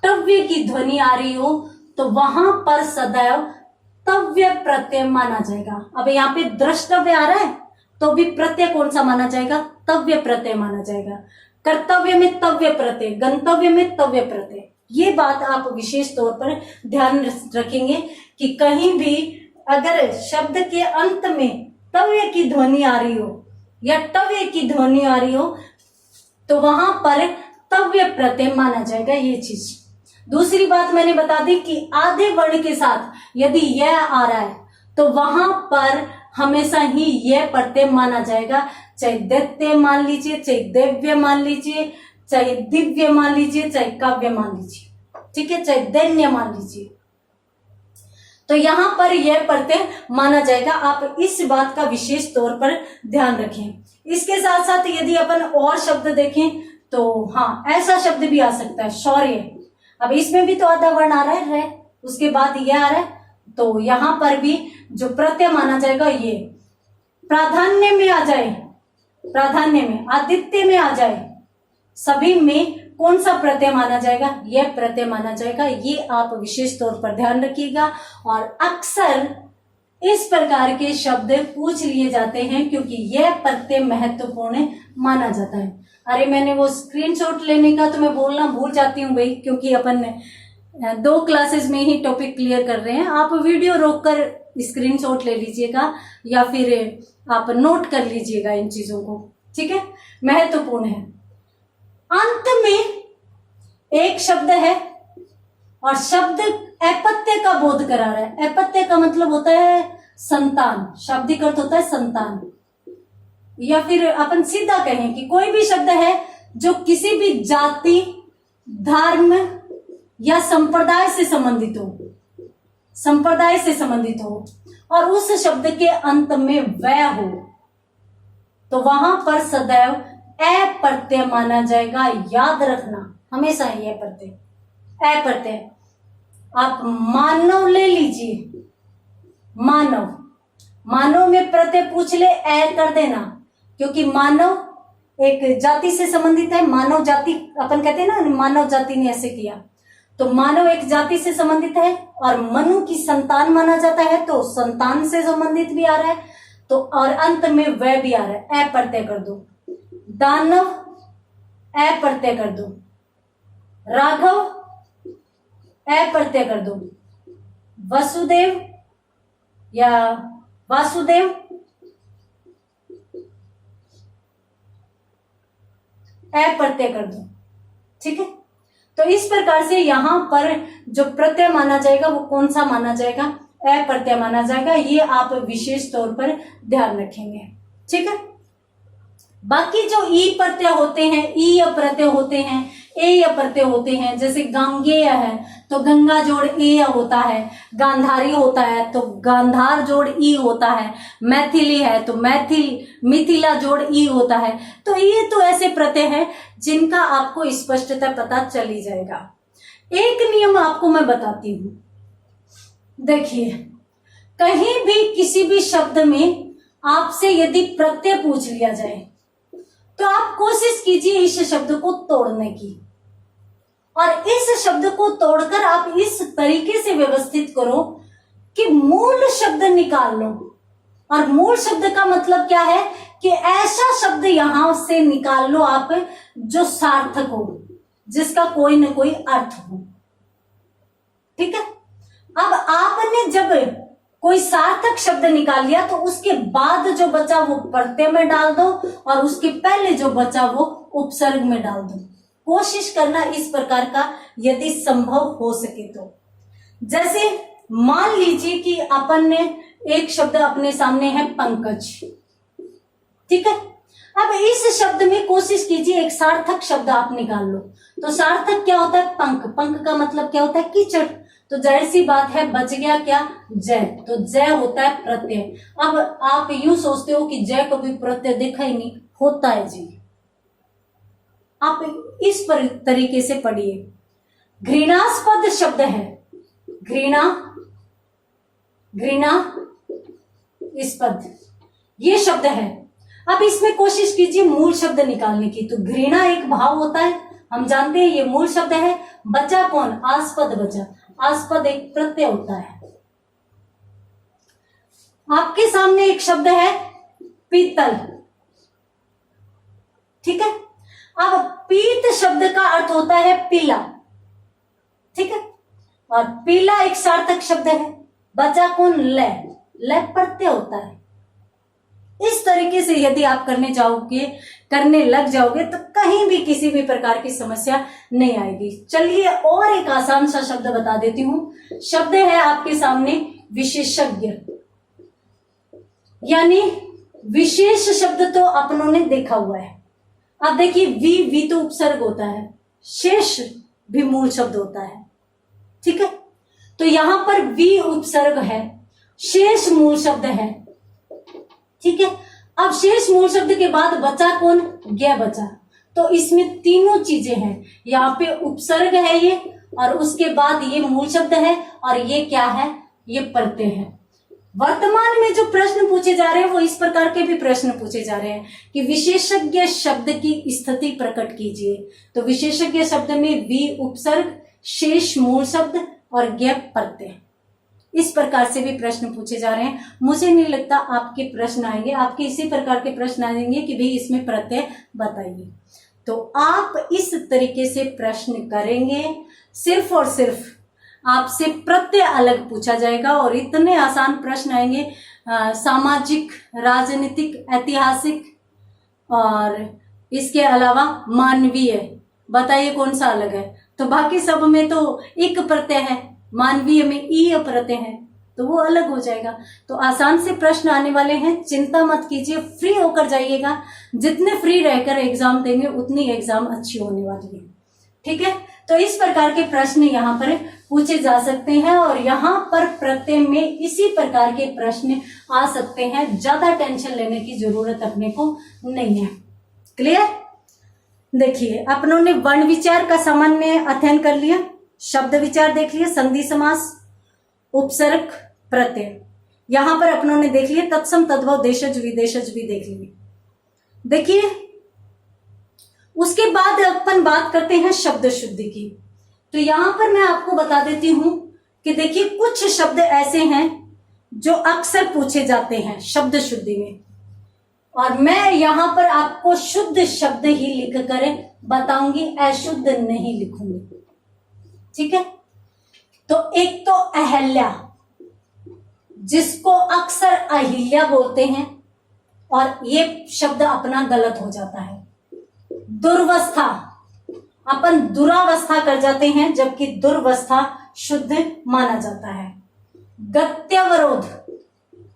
टव्य की ध्वनि आ रही हो, तो वहां पर सदैव तव्य प्रत्यय माना जाएगा। अब यहाँ पे द्रष्टव्य आ रहा है तो भी प्रत्यय कौन सा माना जाएगा? तव्य प्रत्यय माना जाएगा। कर्तव्य में तव्य प्रत्यय, गंतव्य में तव्य प्रत्यय। ये बात आप विशेष तौर पर ध्यान रखेंगे कि कहीं भी अगर शब्द के अंत में तव्य की ध्वनि आ रही हो या टव्य की ध्वनि आ रही हो, तो वहां पर तव्य प्रत्यय माना जाएगा। ये चीज। दूसरी बात मैंने बता दी कि आधे वर्ण के साथ यदि यह आ रहा है तो वहां पर हमेशा ही यह प्रत्यय माना जाएगा, चाहे दैत्य मान लीजिए, चाहे दिव्य मान लीजिए, चाहे दिव्य मान लीजिए, चाहे काव्य मान लीजिए, ठीक है, चाहे दैन्य मान लीजिए, तो यहां पर यह प्रत्यय माना जाएगा। आप इस बात का विशेष तौर पर ध्यान रखें। इसके साथ साथ यदि अपन और शब्द देखें तो हाँ, ऐसा शब्द भी आ सकता है, शौर्य। अब इसमें भी तो आधा वर्ण आ रहा है, उसके बाद यह आ रहा है, तो यहां पर भी जो प्रत्यय माना जाएगा ये प्राधान्य में आ जाए, प्राधान्य में, आदित्य में आ जाए, सभी में कौन सा प्रत्यय माना जाएगा? यह प्रत्यय माना जाएगा। ये आप विशेष तौर पर ध्यान रखिएगा। और अक्सर इस प्रकार के शब्द पूछ लिए जाते हैं क्योंकि यह प्रत्यय महत्वपूर्ण माना जाता है। अरे मैंने वो स्क्रीनशॉट लेने का तो मैं बोलना भूल जाती हूँ भाई, क्योंकि अपन 2 क्लासेस में ही टॉपिक क्लियर कर रहे हैं। आप वीडियो रोककर स्क्रीनशॉट ले लीजिएगा या फिर आप नोट कर लीजिएगा इन चीजों को, ठीक है, महत्वपूर्ण है। अंत में एक शब्द है और शब्द अपत्य का बोध करा रहा है। अपत्य का मतलब होता है संतान, शाब्दिक अर्थ होता है संतान, या फिर अपन सीधा कहें कि कोई भी शब्द है जो किसी भी जाति, धर्म या संप्रदाय से संबंधित हो, संप्रदाय से संबंधित हो और उस शब्द के अंत में वह हो, तो वहां पर सदैव ए प्रत्यय माना जाएगा। याद रखना हमेशा ये प्रत्यय, ए प्रत्यय। आप मानव ले लीजिए, मानव, मानव में प्रत्यय पूछ ले ए कर देना, क्योंकि मानव एक जाति से संबंधित है। मानव जाति अपन कहते हैं ना, मानव जाति ने ऐसे किया, तो मानव एक जाति से संबंधित है और मनु की संतान माना जाता है, तो संतान से संबंधित भी आ रहा है, तो और अंत में वह भी आ रहा है, ए प्रत्यय कर दो। दानव, ए प्रत्यय कर दो। राघव, ए प्रत्यय कर दो। वसुदेव या वासुदेव, ए प्रत्यय कर दो, ठीक है। तो इस प्रकार से यहां पर जो प्रत्यय माना जाएगा वो कौन सा माना जाएगा? ए प्रत्यय माना जाएगा। ये आप विशेष तौर पर ध्यान रखेंगे, ठीक है। बाकी जो ई प्रत्यय होते हैं, ई प्रत्यय होते हैं, ए प्रत्यय होते हैं, जैसे गांगेय है तो गंगा जोड़ ए होता है, गांधारी होता है तो गांधार जोड़ ई होता है, मैथिली है तो मिथिला जोड़ ई होता है। तो ये तो ऐसे प्रत्यय हैं जिनका आपको स्पष्टता पता चली जाएगा। एक नियम आपको मैं बताती हूं, देखिए, कहीं भी किसी भी शब्द में आपसे यदि प्रत्यय पूछ लिया जाए तो आप कोशिश कीजिए इस शब्द को तोड़ने की, और इस शब्द को तोड़कर आप इस तरीके से व्यवस्थित करो कि मूल शब्द निकाल लो। और मूल शब्द का मतलब क्या है कि ऐसा शब्द यहां से निकाल लो आप जो सार्थक हो, जिसका कोई न कोई अर्थ हो, ठीक है। अब आपने जब कोई सार्थक शब्द निकाल लिया तो उसके बाद जो बचा वो प्रत्यय में डाल दो और उसके पहले जो बचा वो उपसर्ग में डाल दो। कोशिश करना इस प्रकार का यदि संभव हो सके तो। जैसे मान लीजिए कि अपन ने एक शब्द अपने सामने है पंकज, ठीक है। अब इस शब्द में कोशिश कीजिए एक सार्थक शब्द आप निकाल लो। तो सार्थक क्या होता है? पंख। पंख का मतलब क्या होता है? कीचड़। तो जाहिर सी बात है बच गया क्या? जय। तो जय होता है प्रत्यय। अब आप यूं सोचते हो कि जय को भी प्रत्यय देखा ही नहीं, होता है जी। आप इस तरीके से पढ़िए। घृणास्पद शब्द है, घृणास्पद ये शब्द है। अब इसमें कोशिश कीजिए मूल शब्द निकालने की। तो घृणा एक भाव होता है, हम जानते हैं ये मूल शब्द है। बचा कौन? आस्पद बचा। आस्पद एक प्रत्यय होता है। आपके सामने एक शब्द है पीतल, ठीक है। अब पीत शब्द का अर्थ होता है पीला, ठीक है, और पीला एक सार्थक शब्द है। बचा कौन? ल प्रत्यय होता है। इस तरीके से यदि आप करने लग जाओगे तो कहीं भी किसी भी प्रकार की समस्या नहीं आएगी। चलिए और एक आसान सा शब्द बता देती हूं। शब्द है आपके सामने विशेषज्ञ, यानी विशेष शब्द तो अपनों ने देखा हुआ है। अब देखिए वी तो उपसर्ग होता है, शेष भी मूल शब्द होता है, ठीक है। तो यहां पर वी उपसर्ग है, शेष मूल शब्द है, ठीक है। अब शेष मूल शब्द के बाद बचा कौन? ज्ञ बचा। तो इसमें तीनों चीजें हैं, यहाँ पे उपसर्ग है ये, और उसके बाद ये मूल शब्द है, और ये क्या है? ये प्रत्यय है। वर्तमान में जो प्रश्न पूछे जा रहे हैं वो इस प्रकार के भी प्रश्न पूछे जा रहे हैं कि विशेषज्ञ शब्द की स्थिति प्रकट कीजिए। तो विशेषज्ञ शब्द में वी उपसर्ग, शेष मूल शब्द और ज्ञ प्रत्यय, इस प्रकार से भी प्रश्न पूछे जा रहे हैं। मुझे नहीं लगता आपके प्रश्न आएंगे, आपके इसी प्रकार के प्रश्न आएंगे कि भाई इसमें प्रत्यय बताइए। तो आप इस तरीके से प्रश्न करेंगे, सिर्फ और सिर्फ आपसे प्रत्यय अलग पूछा जाएगा, और इतने आसान प्रश्न आएंगे सामाजिक, राजनीतिक, ऐतिहासिक और इसके अलावा मानवीय। बताइए कौन सा अलग है? तो बाकी सब में तो एक प्रत्यय है, मानवीय में ई प्रत्यय है, तो वो अलग हो जाएगा। तो आसान से प्रश्न आने वाले हैं, चिंता मत कीजिए, फ्री होकर जाइएगा। जितने फ्री रहकर एग्जाम देंगे उतनी एग्जाम अच्छी होने वाली है, ठीक है। तो इस प्रकार के प्रश्न यहाँ पर पूछे जा सकते हैं, और यहाँ पर प्रत्यय में इसी प्रकार के प्रश्न आ सकते हैं। ज्यादा टेंशन लेने की जरूरत अपने को नहीं है। क्लियर? देखिए अपनों ने वर्ण विचार का सामान्य अध्ययन कर लिया, शब्द विचार देख लिया, संधि समास, उपसर्ग, प्रत्यय, यहां पर अपनों ने देख लिया। तत्सम, तद्भव, देशज, विदेशज भी देख लिए। देखिए उसके बाद अपन बात करते हैं शब्द शुद्धि की। तो यहां पर मैं आपको बता देती हूं कि देखिए कुछ शब्द ऐसे हैं जो अक्सर पूछे जाते हैं शब्द शुद्धि में, और मैं यहां पर आपको शुद्ध शब्द ही लिख कर बताऊंगी, अशुद्ध नहीं लिखूंगी, ठीक है। तो एक तो अहल्या, जिसको अक्सर अहिल्या बोलते हैं, और ये शब्द अपना गलत हो जाता है। दुर्वस्था, अपन दुरावस्था कर जाते हैं, जबकि दुर्वस्था शुद्ध माना जाता है। गत्यावरोध,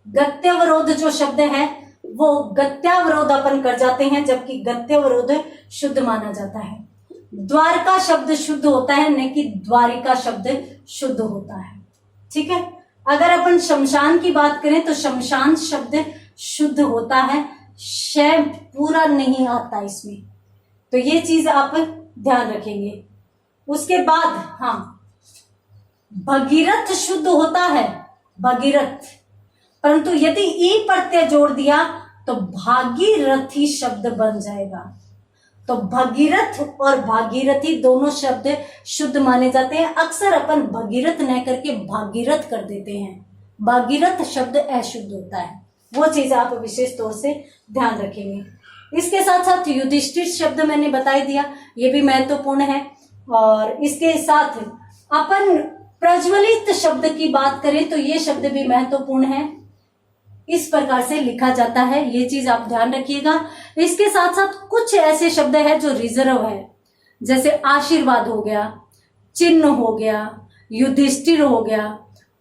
गत्यावरोध जो शब्द है वो गत्यावरोध अपन कर जाते हैं, जबकि गत्यावरोध शुद्ध माना जाता है। द्वारका शब्द शुद्ध होता है, न कि द्वारिका शब्द शुद्ध होता है, ठीक है। अगर अपन शमशान की बात करें तो शमशान शब्द शुद्ध होता है, शय पूरा नहीं आता इसमें, तो ये चीज आप ध्यान रखेंगे। उसके बाद हाँ, भगीरथ शुद्ध होता है, भगीरथ, परंतु यदि ई प्रत्यय जोड़ दिया तो भागीरथी शब्द बन जाएगा। तो भगीरथ और भागीरथी दोनों शब्द शुद्ध माने जाते हैं। अक्सर अपन भगीरथ न करके भागीरथ कर देते हैं, भागीरथ शब्द अशुद्ध होता है, वो चीज आप विशेष तौर से ध्यान रखेंगे। इसके साथ साथ युधिष्ठिर शब्द मैंने बता दिया, ये भी महत्वपूर्ण है। और इसके साथ अपन प्रज्वलित शब्द की बात करें तो ये शब्द भी महत्वपूर्ण है, इस प्रकार से लिखा जाता है, ये चीज आप ध्यान रखिएगा। इसके साथ साथ कुछ ऐसे शब्द है जो रिजर्व है, जैसे आशीर्वाद हो गया, चिन्ह हो गया, युधिष्ठिर हो गया,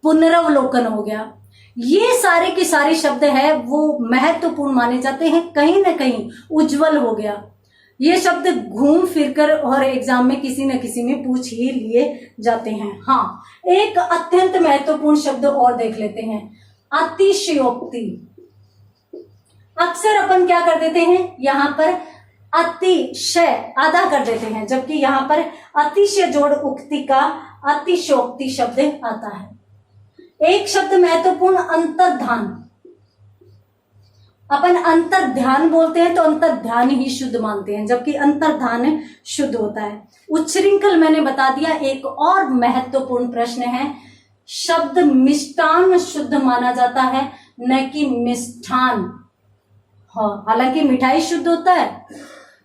पुनरवलोकन हो गया, ये सारे के सारे शब्द है वो महत्वपूर्ण माने जाते हैं। कहीं ना कहीं उज्जवल हो गया, ये शब्द घूम फिरकर और एग्जाम में किसी न किसी में पूछ ही लिए जाते हैं। हाँ, एक अत्यंत महत्वपूर्ण शब्द और देख लेते हैं, अतिशयोक्ति। अक्सर अपन क्या कर देते हैं, यहाँ पर अतिशय आधा कर देते हैं, जबकि यहाँ पर अतिशय जोड़ उक्ति का अतिशयोक्ति शब्द आता है। एक शब्द महत्वपूर्ण अंतर्धान। अपन अंतर्ध्यान बोलते हैं तो अंतर्ध्यान ही शुद्ध मानते हैं, जबकि अंतर्धान शुद्ध होता है। उच्छृंखल मैंने बता दिया। एक और महत्वपूर्ण प्रश्न है, शब्द मिष्टान शुद्ध माना जाता है न कि मिष्ठान। हाँ, हालांकि मिठाई शुद्ध होता है,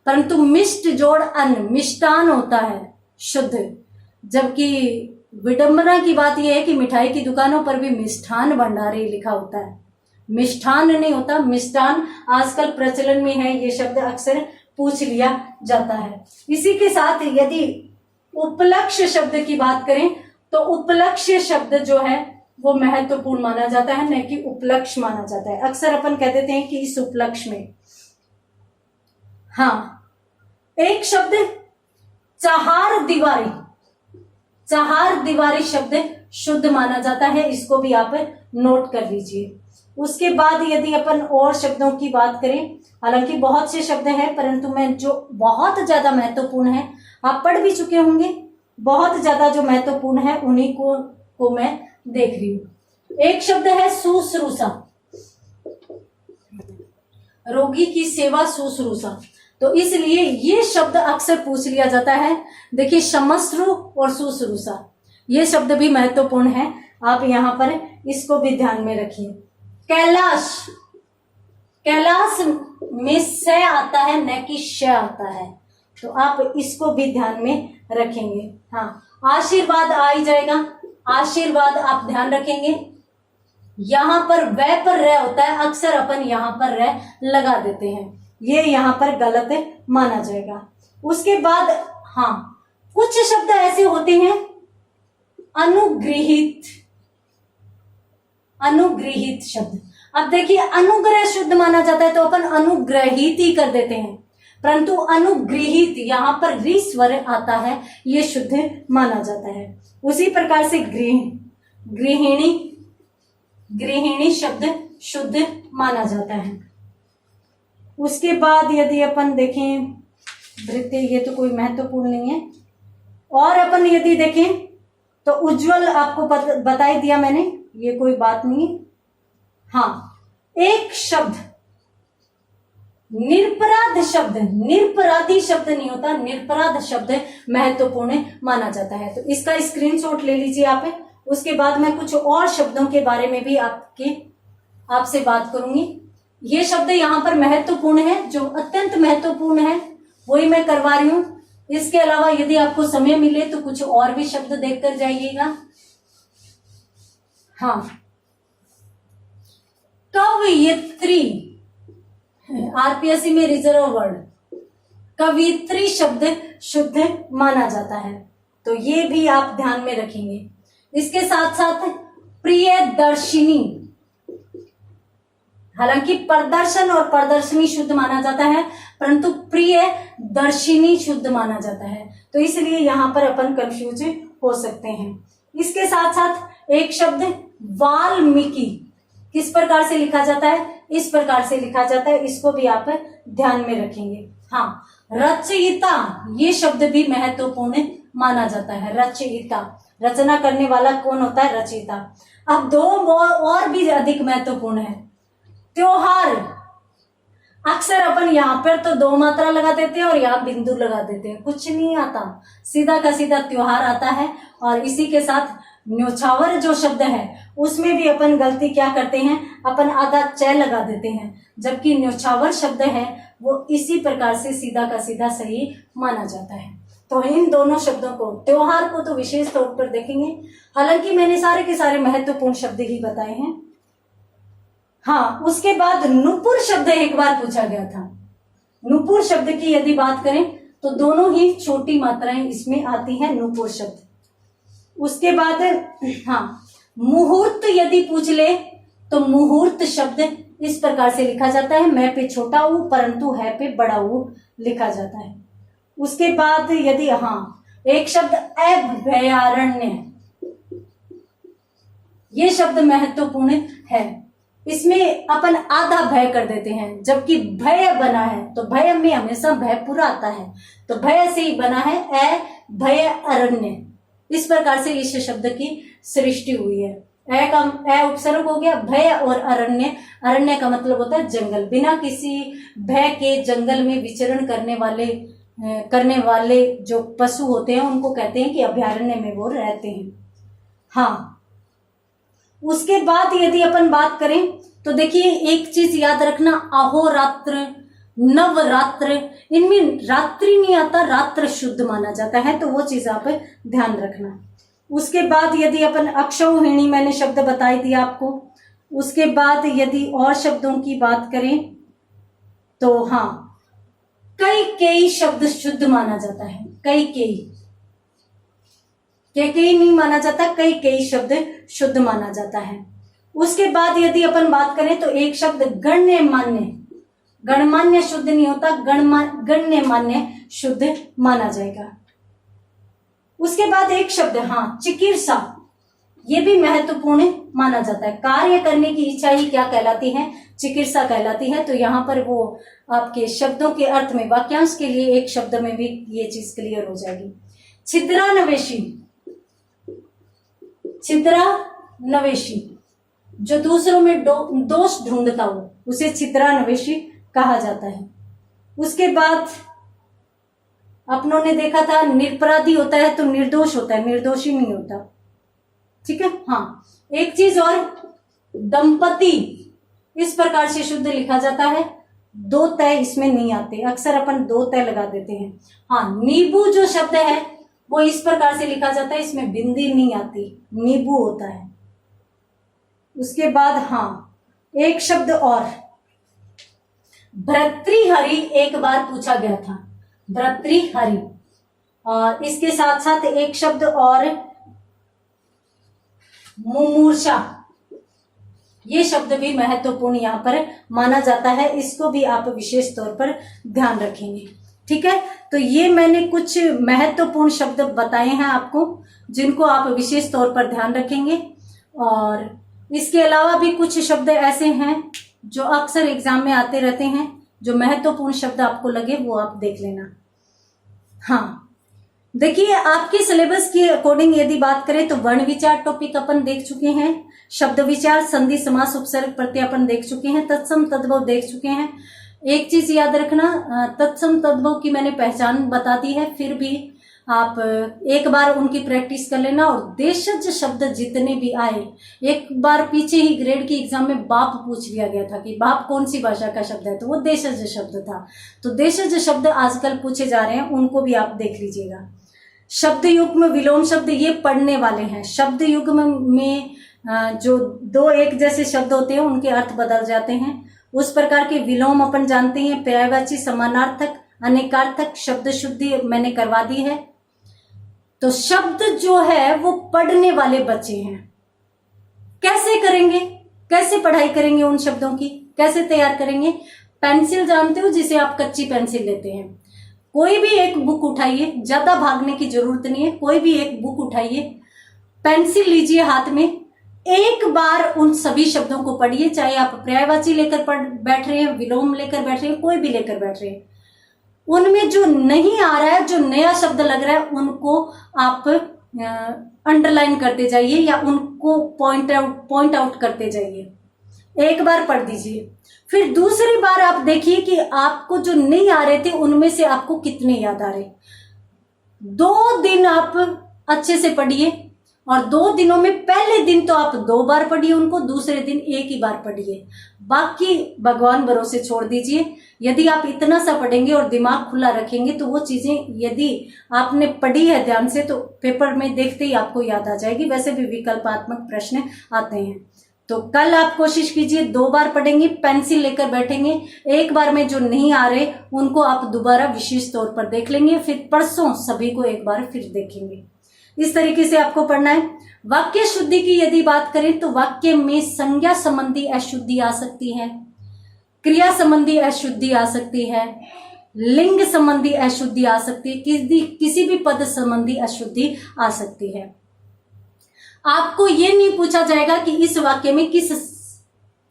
परंतु मिष्ट जोड़ अन्न मिष्टान होता है शुद्ध, जबकि विडंबना की बात यह है कि मिठाई की दुकानों पर भी मिष्ठान भंडारी लिखा होता है, मिष्ठान नहीं होता, मिष्टान आजकल प्रचलन में है। ये शब्द अक्सर पूछ लिया जाता है। इसी के साथ यदि उपलक्ष्य शब्द की बात करें तो उपलक्ष्य शब्द जो है वो महत्वपूर्ण माना जाता है, न कि उपलक्ष्य माना जाता है। अक्सर अपन कह देते हैं कि इस उपलक्ष्य में। हाँ, एक शब्द चहार दीवारी, चहार दीवारी शब्द शुद्ध माना जाता है, इसको भी आप नोट कर लीजिए। उसके बाद यदि अपन और शब्दों की बात करें, हालांकि बहुत से शब्द हैं, परंतु मैं जो बहुत ज्यादा महत्वपूर्ण है आप पढ़ भी चुके होंगे, बहुत ज्यादा जो महत्वपूर्ण है उन्हीं को मैं देख रही हूं। एक शब्द है शुश्रूषा, रोगी की सेवा शुश्रूषा, तो इसलिए ये शब्द अक्सर पूछ लिया जाता है। देखिए, क्षमस्रु और शुश्रूषा ये शब्द भी महत्वपूर्ण है, आप यहां पर इसको भी ध्यान में रखिए। कैलाश, कैलाश में स आता है न कि श आता है, तो आप इसको भी ध्यान में रखेंगे। हाँ, आशीर्वाद आ ही जाएगा, आशीर्वाद आप ध्यान रखेंगे। यहां पर वह पर रह होता है, अक्सर अपन यहां पर रह लगा देते हैं, ये यहां पर गलत माना जाएगा। उसके बाद हाँ, कुछ शब्द ऐसे होते हैं अनुग्रहित, अनुग्रहित शब्द। अब देखिए, अनुग्रह शुद्ध माना जाता है तो अपन अनुग्रहित ही कर देते हैं, परंतु अनुग्रहित यहां पर री स्वर आता है, ये शुद्ध माना जाता है। उसी प्रकार से गृहिणी, गृहिणी शब्द शुद्ध माना जाता है। उसके बाद यदि अपन देखें वृत्ति, ये तो कोई महत्वपूर्ण नहीं है। और अपन यदि देखें तो उज्जवल आपको बता ही दिया मैंने, ये कोई बात नहीं है। हाँ, एक शब्द निरपराध शब्द, निरपराधी शब्द नहीं होता, निरपराध शब्द महत्वपूर्ण माना जाता है, तो इसका स्क्रीनशॉट ले लीजिए आप। उसके बाद मैं कुछ और शब्दों के बारे में भी आपसे बात करूंगी। ये शब्द यहाँ पर महत्वपूर्ण है, जो अत्यंत महत्वपूर्ण है वही मैं करवा रही हूं। इसके अलावा यदि आपको समय मिले तो कुछ और भी शब्द देखकर जाइएगा। हाँ, कवयित्री, आरपीएससी में रिजर्व वर्ड, कवयित्री शब्द शुद्ध माना जाता है, तो ये भी आप ध्यान में रखेंगे। इसके साथ साथ प्रियदर्शिनी, हालांकि प्रदर्शन और प्रदर्शनी शुद्ध माना जाता है, परंतु प्रियदर्शिनी शुद्ध माना जाता है, तो इसलिए यहां पर अपन कंफ्यूज हो सकते हैं। इसके साथ साथ एक शब्द वाल्मीकि, किस प्रकार से लिखा जाता है? इस प्रकार से लिखा जाता है, इसको भी आप ध्यान में रखेंगे। हाँ, रचयिता, ये शब्द भी महत्वपूर्ण माना जाता है। रचयिता, रचना करने वाला कौन होता है? रचयिता। अब दो और भी अधिक महत्वपूर्ण है। त्योहार, अक्सर अपन यहाँ पर तो दो मात्रा लगा देते हैं और यहाँ बिंदु लगा देते हैं, कुछ नहीं आता, सीधा का सीधा त्योहार आता है। और इसी के साथ न्योछावर जो शब्द है उसमें भी अपन गलती क्या करते हैं, अपन आधा च लगा देते हैं, जबकि न्योछावर शब्द है वो इसी प्रकार से सीधा का सीधा सही माना जाता है। तो इन दोनों शब्दों को, त्योहार को तो विशेष तौर पर देखेंगे, हालांकि मैंने सारे के सारे महत्वपूर्ण शब्द ही बताए हैं। हाँ, उसके बाद नुपुर शब्द एक बार पूछा गया था। नुपुर शब्द की यदि बात करें तो दोनों ही छोटी मात्राएं इसमें आती हैं, नुपुर शब्द। उसके बाद हाँ, मुहूर्त यदि पूछ ले तो मुहूर्त शब्द इस प्रकार से लिखा जाता है, मैं पे छोटा ऊ परंतु है पे बड़ा ऊ लिखा जाता है। उसके बाद यदि हाँ, एक शब्द अभयारण्य, ये शब्द महत्वपूर्ण है। इसमें अपन आधा भय कर देते हैं, जबकि भय बना है तो भय में हमेशा भय पूरा आता है, तो भय से ही बना है भय अरण्य। इस प्रकार से इस शब्द की सृष्टि हुई है। का उपसर्ग हो गया भय और अरण्य। अरण्य का मतलब होता है जंगल। बिना किसी भय के जंगल में विचरण करने वाले जो पशु होते हैं उनको कहते हैं कि अभयारण्य में वो रहते हैं। हाँ, उसके बाद यदि अपन बात करें तो देखिए एक चीज याद रखना, अहोरात्र, नवरात्र, इनमें रात्रि नहीं आता, रात्र शुद्ध माना जाता है, तो वो चीज आप ध्यान रखना। उसके बाद यदि अपन अक्षौहिणी मैंने शब्द बताई दिया आपको। उसके बाद यदि और शब्दों की बात करें तो हाँ, कई शब्द शुद्ध माना जाता है। कई नहीं माना जाता, कई शब्द शुद्ध माना जाता है। उसके बाद यदि अपन बात करें तो एक शब्द गण्यमान्य, गणमान्य शुद्ध नहीं होता, गण्यमान्य शुद्ध माना जाएगा। उसके बाद एक शब्द हाँ, चिकित्सा, ये भी महत्वपूर्ण माना जाता है। कार्य करने की इच्छा ही क्या कहलाती है? चिकित्सा कहलाती है। तो यहाँ पर वो आपके शब्दों के अर्थ में, वाक्यांश के लिए एक शब्द में भी ये चीज क्लियर हो जाएगी। छिद्रान्वेषी, छिद्रान्वेषी जो दूसरों में दोष ढूंढता हो उसे छिद्रान्वेषी कहा जाता है। उसके बाद अपनों ने देखा था निरपराधी होता है तो निर्दोष होता है, निर्दोषी नहीं होता। ठीक है। हाँ, एक चीज और, दंपति इस प्रकार से शुद्ध लिखा जाता है, दो तय इसमें नहीं आते, अक्सर अपन दो तय लगा देते हैं। हाँ, नींबू जो शब्द है वो इस प्रकार से लिखा जाता है, इसमें बिंदी नहीं आती, नींबू होता है। उसके बाद हाँ, एक शब्द और, भर्तृहरि एक बार पूछा गया था, भर्तृहरि। और इसके साथ साथ एक शब्द और, मुमूर्षा, ये शब्द भी महत्वपूर्ण यहाँ पर माना जाता है, इसको भी आप विशेष तौर पर ध्यान रखेंगे। ठीक है। तो ये मैंने कुछ महत्वपूर्ण शब्द बताए हैं आपको, जिनको आप विशेष तौर पर ध्यान रखेंगे। और इसके अलावा भी कुछ शब्द ऐसे हैं जो अक्सर एग्जाम में आते रहते हैं, जो महत्वपूर्ण शब्द आपको लगे वो आप देख लेना। हाँ, देखिए आपके सिलेबस के अकॉर्डिंग यदि बात करें तो वर्ण विचार टॉपिक अपन देख चुके हैं, शब्द विचार, संधि, समास, उपसर्ग, प्रत्यय अपन देख चुके हैं, तत्सम तद्भव देख चुके हैं। एक चीज याद रखना, तत्सम तद्भव की मैंने पहचान बता दी है, फिर भी आप एक बार उनकी प्रैक्टिस कर लेना। और देशज शब्द जितने भी आए, एक बार पीछे ही ग्रेड की एग्जाम में बाप पूछ लिया गया था कि बाप कौन सी भाषा का शब्द है, तो वो देशज शब्द था। तो देशज शब्द आजकल पूछे जा रहे हैं, उनको भी आप देख लीजिएगा। शब्द युग्म, विलोम शब्द, ये पढ़ने वाले हैं। शब्द युग्म में जो दो एक जैसे शब्द होते हैं उनके अर्थ बदल जाते हैं, उस प्रकार के विलोम अपन जानते हैं। पर्यायवाची, समानार्थक, अनेकार्थक, शब्द शुद्धि मैंने करवा दी है। तो शब्द जो है वो पढ़ने वाले बच्चे हैं। कैसे करेंगे, कैसे पढ़ाई करेंगे, उन शब्दों की कैसे तैयार करेंगे? पेंसिल जानते हो, जिसे आप कच्ची पेंसिल लेते हैं, कोई भी एक बुक उठाइए, ज्यादा भागने की जरूरत नहीं है, कोई भी एक बुक उठाइए, पेंसिल लीजिए हाथ में, एक बार उन सभी शब्दों को पढ़िए, चाहे आप पर्यायवाची लेकर बैठ रहे हैं, विलोम लेकर बैठ रहे हैं, कोई भी लेकर बैठ रहे हैं। उनमें जो नहीं आ रहा है, जो नया शब्द लग रहा है, उनको आप अंडरलाइन करते जाइए या उनको पॉइंट आउट करते जाइए। एक बार पढ़ दीजिए, फिर दूसरी बार आप देखिए कि आपको जो नहीं आ रहे थे उनमें से आपको कितने याद आ रहे। 2 दिन आप अच्छे से पढ़िए, और 2 दिनों में पहले दिन तो आप 2 बार पढ़िए उनको, दूसरे दिन 1 ही बार पढ़िए, बाकी भगवान भरोसे छोड़ दीजिए। यदि आप इतना सा पढ़ेंगे और दिमाग खुला रखेंगे तो वो चीजें यदि आपने पढ़ी है ध्यान से तो पेपर में देखते ही आपको याद आ जाएगी। वैसे भी विकल्पात्मक प्रश्न आते हैं। तो कल आप कोशिश कीजिए, 2 बार पढ़ेंगे, पेंसिल लेकर बैठेंगे, एक बार में जो नहीं आ रहे उनको आप दोबारा विशेष तौर पर देख लेंगे, फिर परसों सभी को एक बार फिर देखेंगे। इस तरीके से आपको पढ़ना है। वाक्य शुद्धि की यदि बात करें तो वाक्य में संज्ञा संबंधी अशुद्धि आ सकती है, क्रिया संबंधी अशुद्धि आ सकती है, लिंग संबंधी अशुद्धि आ सकती है, किसी भी पद संबंधी अशुद्धि आ सकती है। आपको ये नहीं पूछा जाएगा कि इस वाक्य में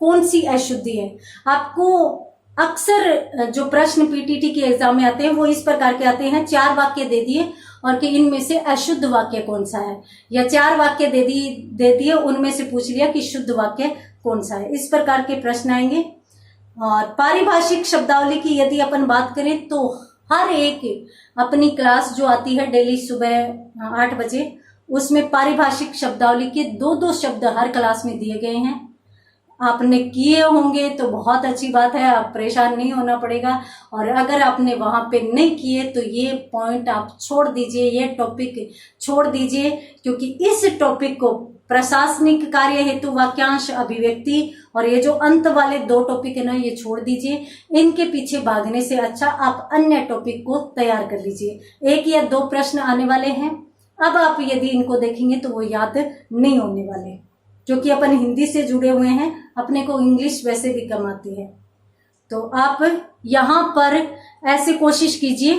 कौन सी अशुद्धि है। आपको अक्सर जो प्रश्न पीटीटी के एग्जाम में आते हैं वो इस प्रकार के आते हैं, 4 वाक्य दे दिए और कि इनमें से अशुद्ध वाक्य कौन सा है, या 4 वाक्य दे दिए उनमें से पूछ लिया कि शुद्ध वाक्य कौन सा है। इस प्रकार के प्रश्न आएंगे। और पारिभाषिक शब्दावली की यदि अपन बात करें तो हर एक अपनी क्लास जो आती है डेली सुबह 8 बजे, उसमें पारिभाषिक शब्दावली के 2-2 शब्द हर क्लास में दिए गए हैं। आपने किए होंगे तो बहुत अच्छी बात है, आप परेशान नहीं होना पड़ेगा। और अगर आपने वहां पे नहीं किए तो ये पॉइंट आप छोड़ दीजिए, ये टॉपिक छोड़ दीजिए, क्योंकि इस टॉपिक को प्रशासनिक कार्य हेतु वाक्यांश, अभिव्यक्ति और ये जो अंत वाले 2 टॉपिक है ना, ये छोड़ दीजिए। इनके पीछे भागने से अच्छा आप अन्य टॉपिक को तैयार कर लीजिए। 1 या 2 प्रश्न आने वाले हैं, अब आप यदि इनको देखेंगे तो वो याद नहीं होने वाले, क्योंकि अपन हिंदी से जुड़े हुए हैं, अपने को इंग्लिश वैसे भी कम आती है। तो आप यहाँ पर ऐसे कोशिश कीजिए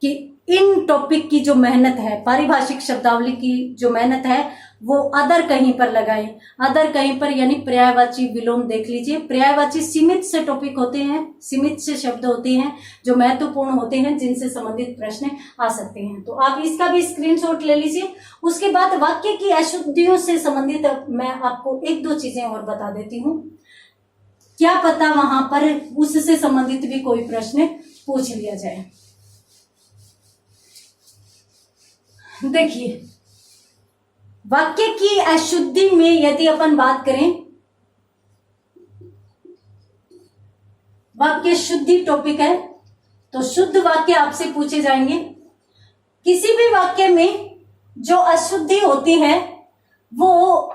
कि इन टॉपिक की जो मेहनत है, पारिभाषिक शब्दावली की जो मेहनत है, वो अदर कहीं पर लगाएं। अदर कहीं पर यानी पर्यायवाची विलोम देख लीजिए। पर्यायवाची सीमित से टॉपिक होते हैं, सीमित से शब्द होते हैं जो महत्वपूर्ण होते हैं, जिनसे संबंधित प्रश्न आ सकते हैं। तो आप इसका भी स्क्रीनशॉट ले लीजिए। उसके बाद वाक्य की अशुद्धियों से संबंधित मैं आपको 1-2 चीजें और बता देती हूँ, क्या पता वहां पर उससे संबंधित भी कोई प्रश्न पूछ लिया जाए। देखिए, वाक्य की अशुद्धि में यदि अपन बात करें, वाक्य शुद्धि टॉपिक है, तो शुद्ध वाक्य आपसे पूछे जाएंगे। किसी भी वाक्य में जो अशुद्धि होती है, वो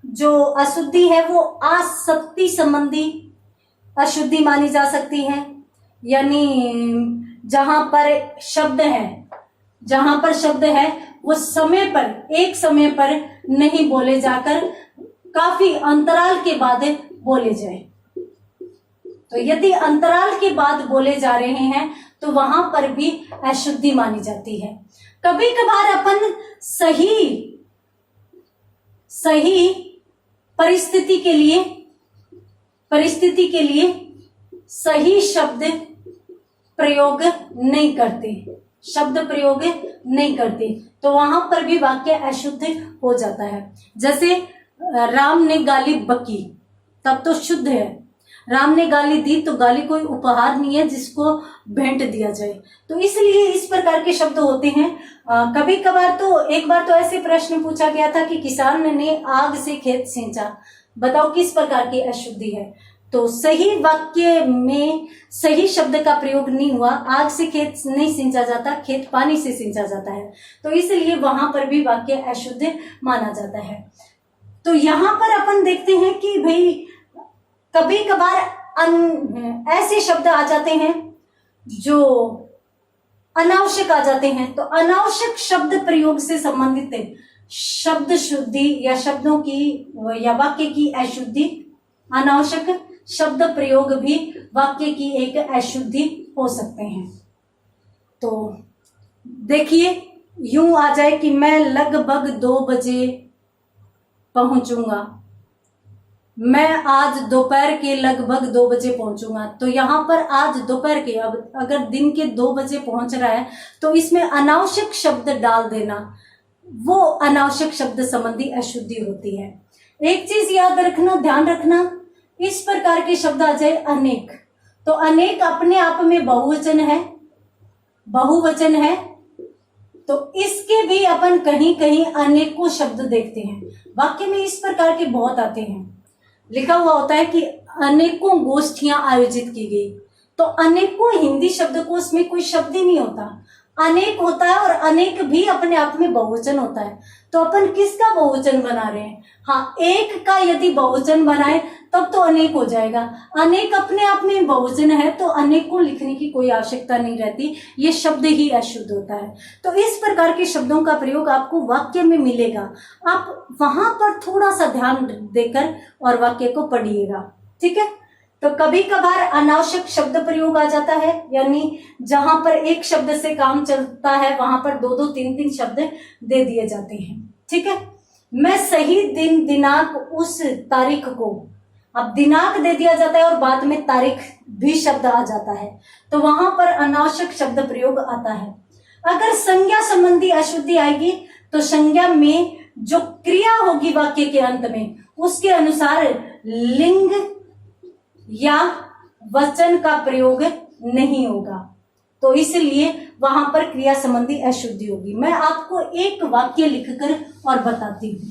जो अशुद्धि है वो आसक्ति संबंधी अशुद्धि मानी जा सकती है। यानी जहां पर शब्द है वो समय पर, एक समय पर नहीं बोले जाकर काफी अंतराल के बाद बोले जाए। तो यदि अंतराल के बाद बोले जा रहे हैं तो वहां पर भी अशुद्धि मानी जाती है। कभी कभार अपन सही परिस्थिति के लिए सही शब्द प्रयोग नहीं करते, तो वहां पर भी वाक्य अशुद्ध हो जाता है। जैसे राम ने गाली बकी, तब तो शुद्ध है। राम ने गाली दी तो गाली कोई उपहार नहीं है जिसको भेंट दिया जाए, तो इसलिए इस प्रकार के शब्द होते हैं। कभी कभार तो एक बार तो ऐसे प्रश्न पूछा गया था कि किसान ने आग से खेत सींचा, बताओ किस प्रकार की अशुद्धि है। तो सही वाक्य में सही शब्द का प्रयोग नहीं हुआ, आग से खेत नहीं सींचा जाता, खेत पानी से सींचा जाता है, तो इसलिए वहां पर भी वाक्य अशुद्ध माना जाता है। तो यहां पर अपन देखते हैं कि भाई कभी कभार ऐसे शब्द आ जाते हैं जो अनावश्यक आ जाते हैं, तो अनावश्यक शब्द प्रयोग से संबंधित शब्द शुद्धि या शब्दों की या वाक्य की अशुद्धि, अनावश्यक शब्द प्रयोग भी वाक्य की एक अशुद्धि हो सकते हैं। तो देखिए, यूं आ जाए कि मैं लगभग 2 बजे पहुंचूंगा, मैं आज दोपहर के लगभग 2 बजे पहुंचूंगा। तो यहां पर आज दोपहर के, अब अगर दिन के 2 बजे पहुंच रहा है तो इसमें अनावश्यक शब्द डाल देना, वो अनावश्यक शब्द संबंधी अशुद्धि होती है। एक चीज याद रखना, ध्यान रखना, इस प्रकार के शब्द आ जाए अनेक, तो अनेक अपने आप में बहुवचन है, तो इसके भी अपन कहीं कहीं अनेकों शब्द देखते हैं। वाक्य में इस प्रकार के बहुत आते हैं, लिखा हुआ होता है कि अनेकों गोष्ठियां आयोजित की गई, तो अनेकों हिंदी शब्दकोश में कोई शब्द ही नहीं होता, अनेक होता है, और अनेक भी अपने आप में बहुवचन होता है। तो अपन किसका बहुवचन बना रहे हैं? हाँ, एक का यदि बहुवचन बनाए तब तो अनेक हो जाएगा। अनेक अपने आप में बहुवचन है तो अनेक को लिखने की कोई आवश्यकता नहीं रहती, ये शब्द ही अशुद्ध होता है। तो इस प्रकार के शब्दों का प्रयोग आपको वाक्य में मिलेगा, आप वहां पर थोड़ा सा ध्यान देकर और वाक्य को पढ़िएगा, ठीक है। तो कभी कभार अनावश्यक शब्द प्रयोग आ जाता है, यानी जहां पर एक शब्द से काम चलता है वहां पर 2-2, 3-3 शब्द दे दिए जाते हैं, ठीक है। मैं सही दिन दिनांक उस तारीख को, अब दिनांक दे दिया जाता है और बाद में तारीख भी शब्द आ जाता है, तो वहां पर अनावश्यक शब्द प्रयोग आता है। अगर संज्ञा संबंधी अशुद्धि आएगी तो संज्ञा में जो क्रिया होगी वाक्य के अंत में उसके अनुसार लिंग या वचन का प्रयोग नहीं होगा, तो इसलिए वहां पर क्रिया संबंधी अशुद्धि होगी। मैं आपको एक वाक्य लिखकर और बताती हूं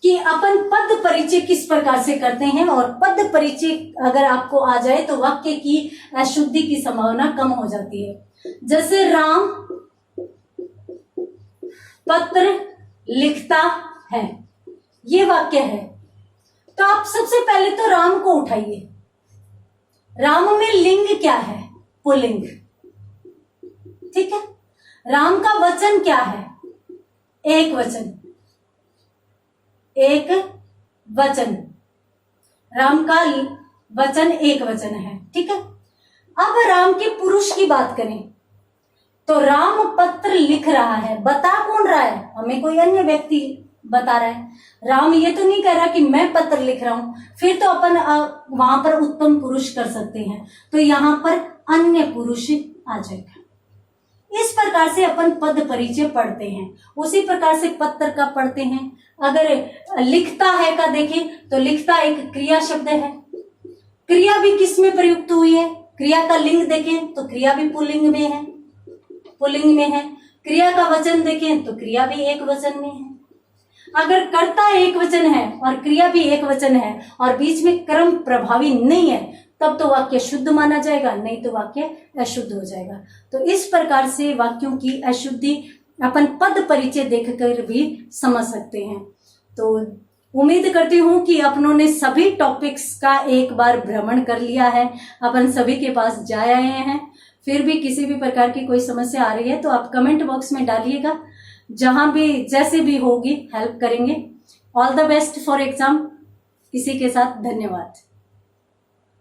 कि अपन पद परिचय किस प्रकार से करते हैं, और पद परिचय अगर आपको आ जाए तो वाक्य की अशुद्धि की संभावना कम हो जाती है। जैसे राम पत्र लिखता है, ये वाक्य है, तो आप सबसे पहले तो राम को उठाइए। राम में लिंग क्या है? पुल्लिंग, ठीक है। राम का वचन क्या है? एक वचन, एक वचन। राम का वचन एक वचन है, ठीक है। अब राम के पुरुष की बात करें तो राम पत्र लिख रहा है, बता कौन रहा है? हमें कोई अन्य व्यक्ति बता रहा है। राम ये तो नहीं कह रहा कि मैं पत्र लिख रहा हूं, फिर तो अपन वहां पर उत्तम पुरुष कर सकते हैं, तो यहां पर अन्य पुरुष आ जाएगा। इस प्रकार से अपन पद परिचय पढ़ते हैं। उसी प्रकार से पत्र का पढ़ते हैं। अगर लिखता है का देखें तो लिखता एक क्रिया शब्द है, क्रिया भी किस में प्रयुक्त हुई है? क्रिया का लिंग देखें तो क्रिया भी पुल्लिंग में है, पुल्लिंग में है। क्रिया का वचन देखें तो क्रिया भी एक वचन में है। अगर कर्ता एक वचन है और क्रिया भी एक वचन है और बीच में क्रम प्रभावी नहीं है, तब तो वाक्य शुद्ध माना जाएगा, नहीं तो वाक्य अशुद्ध हो जाएगा। तो इस प्रकार से वाक्यों की अशुद्धि अपन पद परिचय देखकर भी समझ सकते हैं। तो उम्मीद करती हूं कि अपनों ने सभी टॉपिक्स का एक बार भ्रमण कर लिया है, अपन सभी के पास जा आए हैं। फिर भी किसी भी प्रकार की कोई समस्या आ रही है तो आप कमेंट बॉक्स में डालिएगा, जहां भी जैसे भी होगी हेल्प करेंगे। All the best for exam. इसी के साथ धन्यवाद।